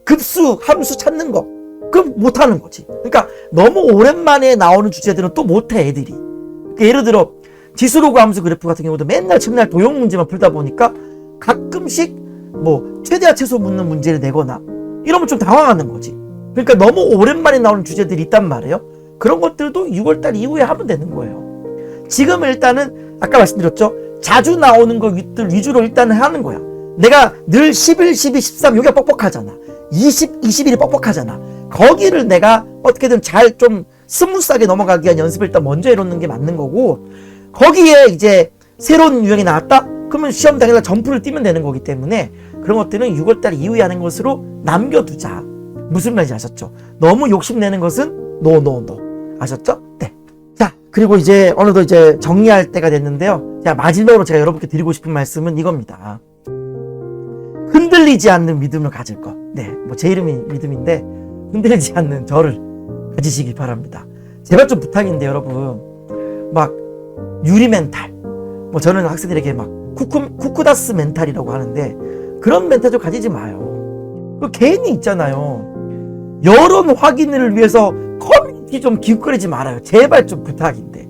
급수, 함수 찾는 거 그럼 못하는 거지. 그러니까 너무 오랜만에 나오는 주제들은 또 못해 애들이. 그러니까 예를 들어 지수로그 함수 그래프 같은 경우도 맨날 첫날 도형 문제만 풀다 보니까 가끔씩 뭐 최대화 최소 묻는 문제를 내거나 이러면 좀 당황하는 거지. 그러니까 너무 오랜만에 나오는 주제들이 있단 말이에요. 그런 것들도 6월달 이후에 하면 되는 거예요. 지금 일단은 아까 말씀드렸죠. 자주 나오는 것들 위주로 일단은 하는 거야. 내가 늘 11, 12, 13 여기가 뻑뻑하잖아. 20, 21이 뻑뻑하잖아. 거기를 내가 어떻게든 잘 좀 스무스하게 넘어가기 위한 연습을 일단 먼저 해놓는 게 맞는 거고, 거기에 이제 새로운 유형이 나왔다? 그러면 시험 당일날 점프를 뛰면 되는 거기 때문에 그런 것들은 6월달 이후에 하는 것으로 남겨두자. 무슨 말인지 아셨죠? 너무 욕심내는 것은 노. 아셨죠? 네. 자, 그리고 이제 어느덧 이제 정리할 때가 됐는데요. 자, 마지막으로 제가 여러분께 드리고 싶은 말씀은 이겁니다. 흔들리지 않는 믿음을 가질 것. 네, 뭐 제 이름이 믿음인데 흔들리지 않는 저를 가지시기 바랍니다. 제발 좀 부탁인데 여러분, 막 유리 멘탈, 뭐 저는 학생들에게 막 쿠쿠다스 멘탈이라고 하는데 그런 멘탈 좀 가지지 마요. 그 괜히 있잖아요. 여론 확인을 위해서 커뮤니티 좀 기웃거리지 말아요. 제발 좀 부탁인데.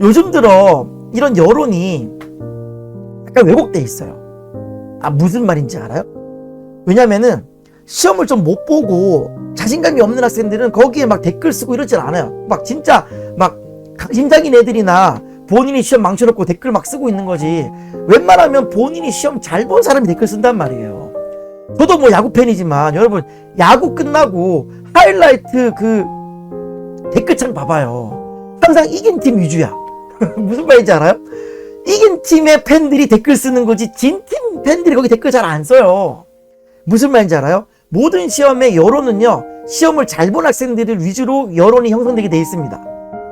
요즘 들어 이런 여론이 약간 왜곡돼 있어요. 무슨 말인지 알아요? 왜냐면은 시험을 좀 못 보고 자신감이 없는 학생들은 거기에 막 댓글 쓰고 이러질 않아요. 막 진짜 막 강심장인 애들이나 본인이 시험 망쳐놓고 댓글 막 쓰고 있는 거지. 웬만하면 본인이 시험 잘 본 사람이 댓글 쓴단 말이에요. 저도 뭐 야구 팬이지만 여러분 야구 끝나고 하이라이트 그 댓글창 봐봐요. 항상 이긴 팀 위주야. 무슨 말인지 알아요? 이긴 팀의 팬들이 댓글 쓰는 거지 진 팀 팬들이 거기 댓글 잘 안 써요. 무슨 말인지 알아요? 모든 시험의 여론은요, 시험을 잘 본 학생들을 위주로 여론이 형성되게 돼 있습니다.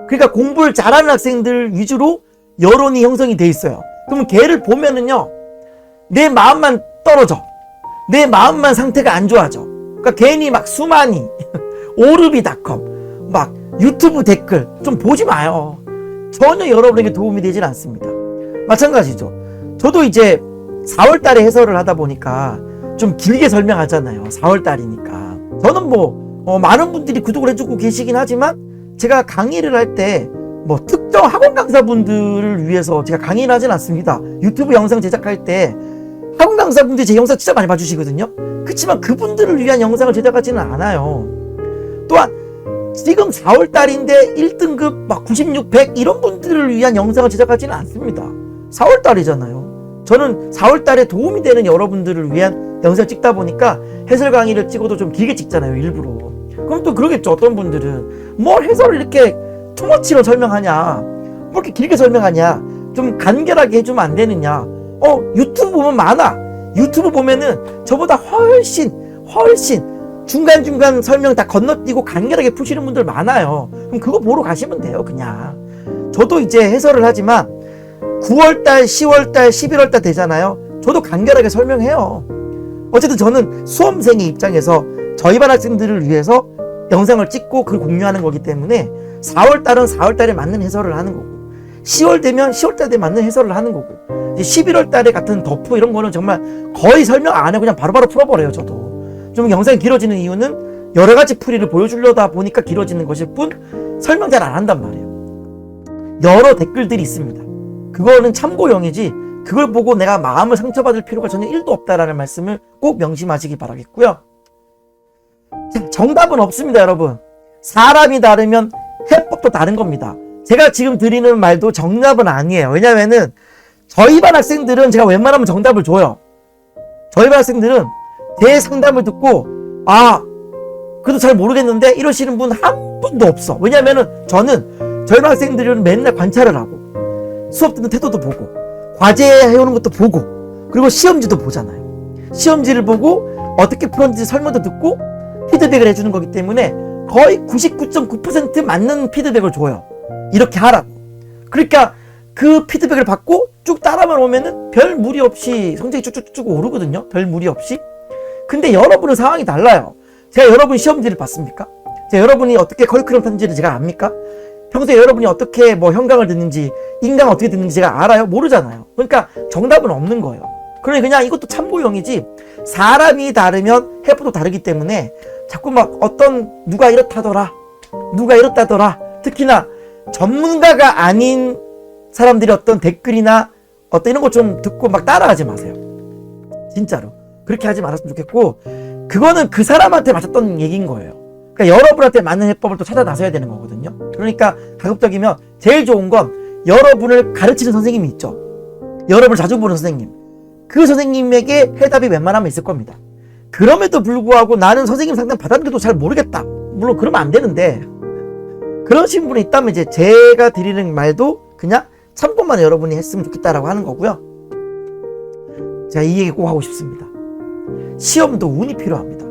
그러니까 공부를 잘하는 학생들 위주로 여론이 형성이 돼 있어요. 그러면 걔를 보면은요, 내 마음만 떨어져. 내 마음만 상태가 안 좋아져. 그러니까 괜히 막 수많이 오르비닷컴 막 유튜브 댓글 좀 보지 마요. 전혀 여러분에게 도움이 되질 않습니다. 마찬가지죠. 저도 이제 4월 달에 해설을 하다 보니까 좀 길게 설명하잖아요. 4월 달이니까. 저는 많은 분들이 구독을 해주고 계시긴 하지만 제가 강의를 할 때 특정 학원 강사분들을 위해서 제가 강의를 하진 않습니다. 유튜브 영상 제작할 때 학원 강사분들이 제 영상 진짜 많이 봐주시거든요. 그렇지만 그분들을 위한 영상을 제작하지는 않아요. 또한 지금 4월 달인데 1등급 96, 100 이런 분들을 위한 영상을 제작하지는 않습니다. 4월 달이잖아요. 저는 4월 달에 도움이 되는 여러분들을 위한 영상을 찍다 보니까 해설 강의를 찍어도 좀 길게 찍잖아요, 일부러. 그럼 또 그러겠죠. 어떤 분들은 뭘 해설을 이렇게 투머치로 설명하냐, 뭐 이렇게 길게 설명하냐, 좀 간결하게 해주면 안 되느냐. 유튜브 보면 많아. 유튜브 보면은 저보다 훨씬 중간중간 설명 다 건너뛰고 간결하게 푸시는 분들 많아요. 그럼 그거 보러 가시면 돼요, 그냥. 저도 이제 해설을 하지만 9월달, 10월달, 11월달 되잖아요. 저도 간결하게 설명해요. 어쨌든 저는 수험생의 입장에서 저희 반 학생들을 위해서 영상을 찍고 그걸 공유하는 거기 때문에 4월달은 4월달에 맞는 해설을 하는 거고, 10월 되면 10월달에 맞는 해설을 하는 거고, 이제 11월달에 같은 덕후 이런 거는 정말 거의 설명 안 해고 그냥 바로바로 풀어버려요. 저도 좀 영상이 길어지는 이유는 여러 가지 풀이를 보여주려다 보니까 길어지는 것일 뿐 설명 잘 안 한단 말이에요. 여러 댓글들이 있습니다. 그거는 참고용이지 그걸 보고 내가 마음을 상처받을 필요가 전혀 1도 없다라는 말씀을 꼭 명심하시기 바라겠고요. 자, 정답은 없습니다, 여러분. 사람이 다르면 해법도 다른 겁니다. 제가 지금 드리는 말도 정답은 아니에요. 왜냐면은 저희 반 학생들은 제가 웬만하면 정답을 줘요. 저희 반 학생들은 제 상담을 듣고 그래도 잘 모르겠는데 이러시는 분 한 분도 없어. 왜냐면은 저는 저희 반 학생들은 맨날 관찰을 하고 수업 듣는 태도도 보고 과제 해오는 것도 보고 그리고 시험지도 보잖아요. 시험지를 보고 어떻게 풀었는지 설명도 듣고 피드백을 해주는 거기 때문에 거의 99.9% 맞는 피드백을 줘요. 이렇게 하라고. 그러니까 그 피드백을 받고 쭉 따라만 오면은 별 무리 없이 성적이 쭉쭉쭉 오르거든요. 별 무리 없이. 근데 여러분은 상황이 달라요. 제가 여러분 시험지를 봤습니까? 제가 여러분이 어떻게 커리큘럼 탔는지를 제가 압니까? 평소에 여러분이 어떻게 현강을 듣는지, 인강 어떻게 듣는지 제가 알아요? 모르잖아요. 그러니까 정답은 없는 거예요. 그러니 그냥 이것도 참고용이지, 사람이 다르면 해법도 다르기 때문에 자꾸 누가 이렇다더라, 누가 이렇다더라, 특히나 전문가가 아닌 사람들이 어떤 댓글이나 이런 거 좀 듣고 따라하지 마세요. 진짜로. 그렇게 하지 말았으면 좋겠고, 그거는 그 사람한테 맞았던 얘기인 거예요. 그러니까 여러분한테 맞는 해법을 또 찾아 나서야 되는 거거든요. 그러니까 가급적이면 제일 좋은 건 여러분을 가르치는 선생님이 있죠. 여러분을 자주 보는 선생님. 그 선생님에게 해답이 웬만하면 있을 겁니다. 그럼에도 불구하고 나는 선생님 상담 받았는데도 잘 모르겠다. 물론 그러면 안 되는데, 그러신 분이 있다면 이제 제가 드리는 말도 그냥 참고만 여러분이 했으면 좋겠다라고 하는 거고요. 제가 이 얘기 꼭 하고 싶습니다. 시험도 운이 필요합니다.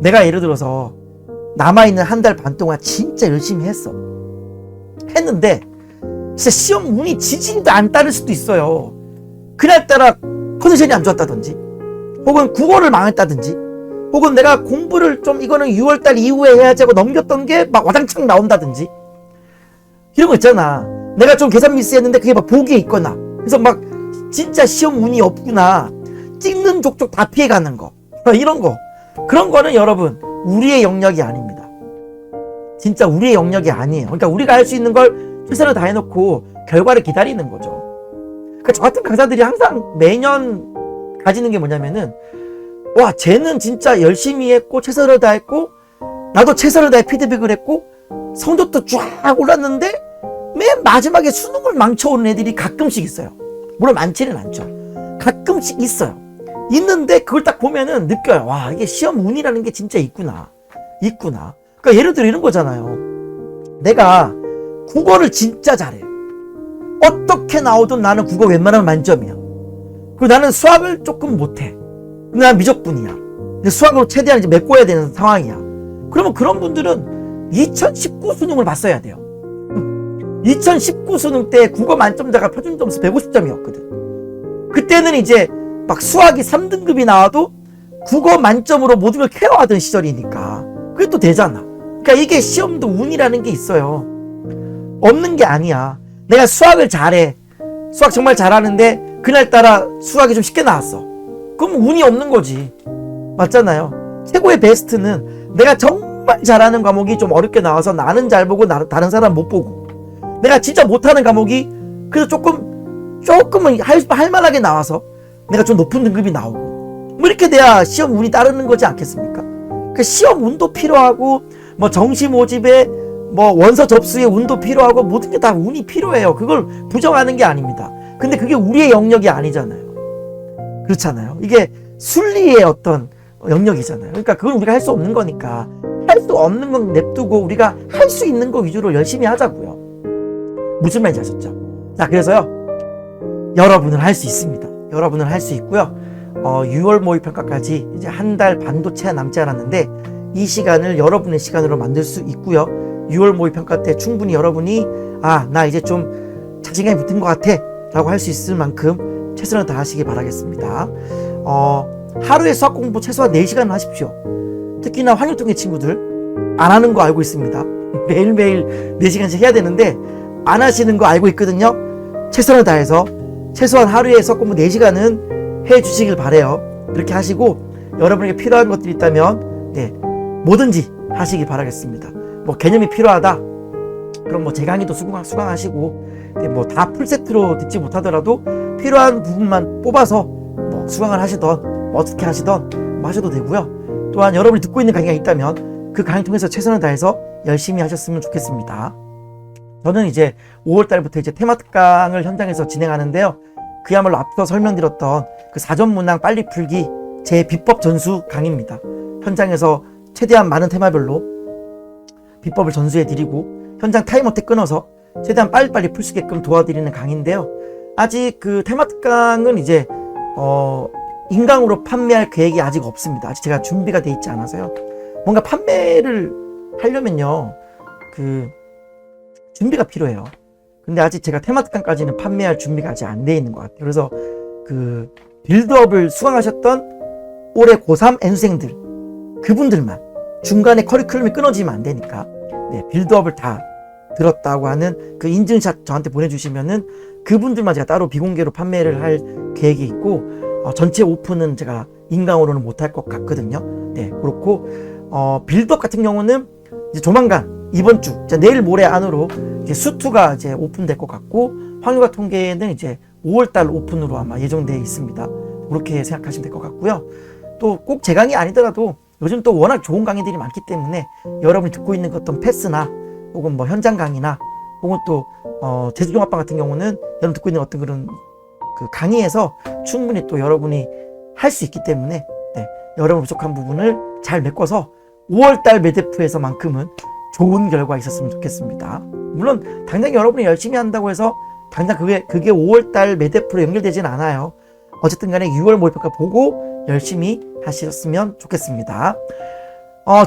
내가 예를 들어서 남아있는 한 달 반 동안 진짜 열심히 했는데 진짜 시험 운이 지진도 안 따를 수도 있어요. 그날따라 컨디션이 안 좋았다든지, 혹은 국어를 망했다든지, 혹은 내가 공부를 좀 이거는 6월달 이후에 해야지 하고 넘겼던 게 와장창 나온다든지, 이런 거 있잖아. 내가 좀 계산 미스했는데 그게 보기에 있거나, 그래서 진짜 시험 운이 없구나, 찍는 족족 다 피해가는 거. 이런 거. 그런 거는 여러분, 우리의 영역이 아닙니다. 진짜 우리의 영역이 아니에요. 그러니까 우리가 할 수 있는 걸 최선을 다해놓고 결과를 기다리는 거죠. 그러니까 저 같은 강사들이 항상 매년 가지는 게 뭐냐면은, 와, 쟤는 진짜 열심히 했고, 최선을 다했고, 나도 최선을 다해 피드백을 했고, 성적도 쫙 올랐는데, 맨 마지막에 수능을 망쳐오는 애들이 가끔씩 있어요. 물론 많지는 않죠. 가끔씩 있어요. 있는데 그걸 딱 보면은 느껴요. 와, 이게 시험 운이라는 게 진짜 있구나. 그러니까 예를 들어 이런 거잖아요. 내가 국어를 진짜 잘해. 어떻게 나오든 나는 국어 웬만하면 만점이야. 그리고 나는 수학을 조금 못해. 근데 난 미적분이야. 근데 수학으로 최대한 이제 메꿔야 되는 상황이야. 그러면 그런 분들은 2019 수능을 봤어야 돼요. 2019 수능 때 국어 만점자가 표준 점수 150점이었거든. 그때는 이제 막 수학이 3등급이 나와도 국어 만점으로 모든 걸 케어하던 시절이니까 그게 또 되잖아. 그러니까 이게 시험도 운이라는 게 있어요. 없는 게 아니야. 내가 수학을 잘해. 수학 정말 잘하는데 그날따라 수학이 좀 쉽게 나왔어. 그럼 운이 없는 거지. 맞잖아요. 최고의 베스트는 내가 정말 잘하는 과목이 좀 어렵게 나와서 나는 잘 보고 다른 사람 못 보고, 내가 진짜 못하는 과목이 그래도 조금은 할만하게 나와서 내가 좀 높은 등급이 나오고, 뭐 이렇게 돼야 시험 운이 따르는 거지 않겠습니까? 그 시험 운도 필요하고, 뭐 정시 모집에 뭐 원서 접수에 운도 필요하고, 모든 게 다 운이 필요해요. 그걸 부정하는 게 아닙니다. 근데 그게 우리의 영역이 아니잖아요. 그렇잖아요. 이게 순리의 어떤 영역이잖아요. 그러니까 그건 우리가 할 수 없는 거니까, 할 수 없는 건 냅두고 우리가 할 수 있는 거 위주로 열심히 하자고요. 무슨 말인지 아셨죠? 자, 그래서요, 여러분은 할 수 있습니다. 여러분은 할 수 있고요. 6월 모의평가까지 이제 한 달 반도 채 남지 않았는데, 이 시간을 여러분의 시간으로 만들 수 있고요. 6월 모의평가 때 충분히 여러분이 나 이제 좀 자신감이 붙은 것 같아 라고 할 수 있을 만큼 최선을 다하시기 바라겠습니다. 하루에 수학 공부 최소한 4시간 하십시오. 특히나 환율통계 친구들 안 하는 거 알고 있습니다. 매일매일 4시간씩 해야 되는데 안 하시는 거 알고 있거든요. 최선을 다해서 최소한 하루에 수학 공부 4시간은 해 주시길 바래요. 그렇게 하시고, 여러분에게 필요한 것들이 있다면 뭐든지 하시길 바라겠습니다. 뭐 개념이 필요하다, 그럼 뭐 제 강의도 수강하시고, 뭐 다 풀세트로 듣지 못하더라도 필요한 부분만 뽑아서 뭐 수강을 하시던 어떻게 하시던 뭐 하셔도 되고요. 또한 여러분이 듣고 있는 강의가 있다면 그 강의 통해서 최선을 다해서 열심히 하셨으면 좋겠습니다. 저는 이제 5월달부터 이제 테마 특강을 현장에서 진행하는데요. 그야말로 앞서 설명드렸던 그 사전문항 빨리 풀기 제 비법 전수 강의입니다. 현장에서 최대한 많은 테마별로 비법을 전수해드리고 현장 타이머때 끊어서 최대한 빨리빨리 풀 수 있게끔 도와드리는 강의인데요. 아직 그 테마 특강은 이제 인강으로 판매할 계획이 아직 없습니다. 아직 제가 준비가 돼 있지 않아서요. 뭔가 판매를 하려면요, 그 준비가 필요해요. 근데 아직 제가 테마 특강까지는 판매할 준비가 아직 안 돼 있는 것 같아요. 그래서 그 빌드업을 수강하셨던 올해 고3 N수생들, 그분들만, 중간에 커리큘럼이 끊어지면 안 되니까 빌드업을 다 들었다고 하는 그 인증샷 저한테 보내주시면은 그분들만 제가 따로 비공개로 판매를 할 계획이 있고, 전체 오픈은 제가 인강으로는 못할 것 같거든요. 그렇고 빌드업 같은 경우는 이제 조만간 이번 주, 내일 모레 안으로 이제 수투가 이제 오픈될 것 같고, 확률과 통계는 이제 5월달 오픈으로 아마 예정되어 있습니다. 그렇게 생각하시면 될 것 같고요. 또 꼭 제 강의 아니더라도 요즘 또 워낙 좋은 강의들이 많기 때문에 여러분이 듣고 있는 어떤 패스나 혹은 뭐 현장 강의나 혹은 또 제주종합반 같은 경우는 여러분 듣고 있는 어떤 그런 그 강의에서 충분히 또 여러분이 할 수 있기 때문에 여러분 부족한 부분을 잘 메꿔서 5월달 메데프에서만큼은 좋은 결과 있었으면 좋겠습니다. 물론 당장 여러분이 열심히 한다고 해서 당장 그게 5월달 메데프로 연결되진 않아요. 어쨌든 간에 6월 모의평가 보고 열심히 하셨으면 좋겠습니다.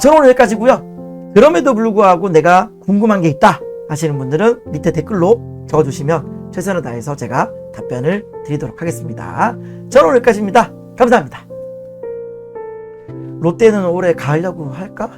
저는 오늘 여기까지고요. 그럼에도 불구하고 내가 궁금한 게 있다 하시는 분들은 밑에 댓글로 적어주시면 최선을 다해서 제가 답변을 드리도록 하겠습니다. 저는 오늘 여기까지입니다. 감사합니다. 롯데는 올해 가려고 할까?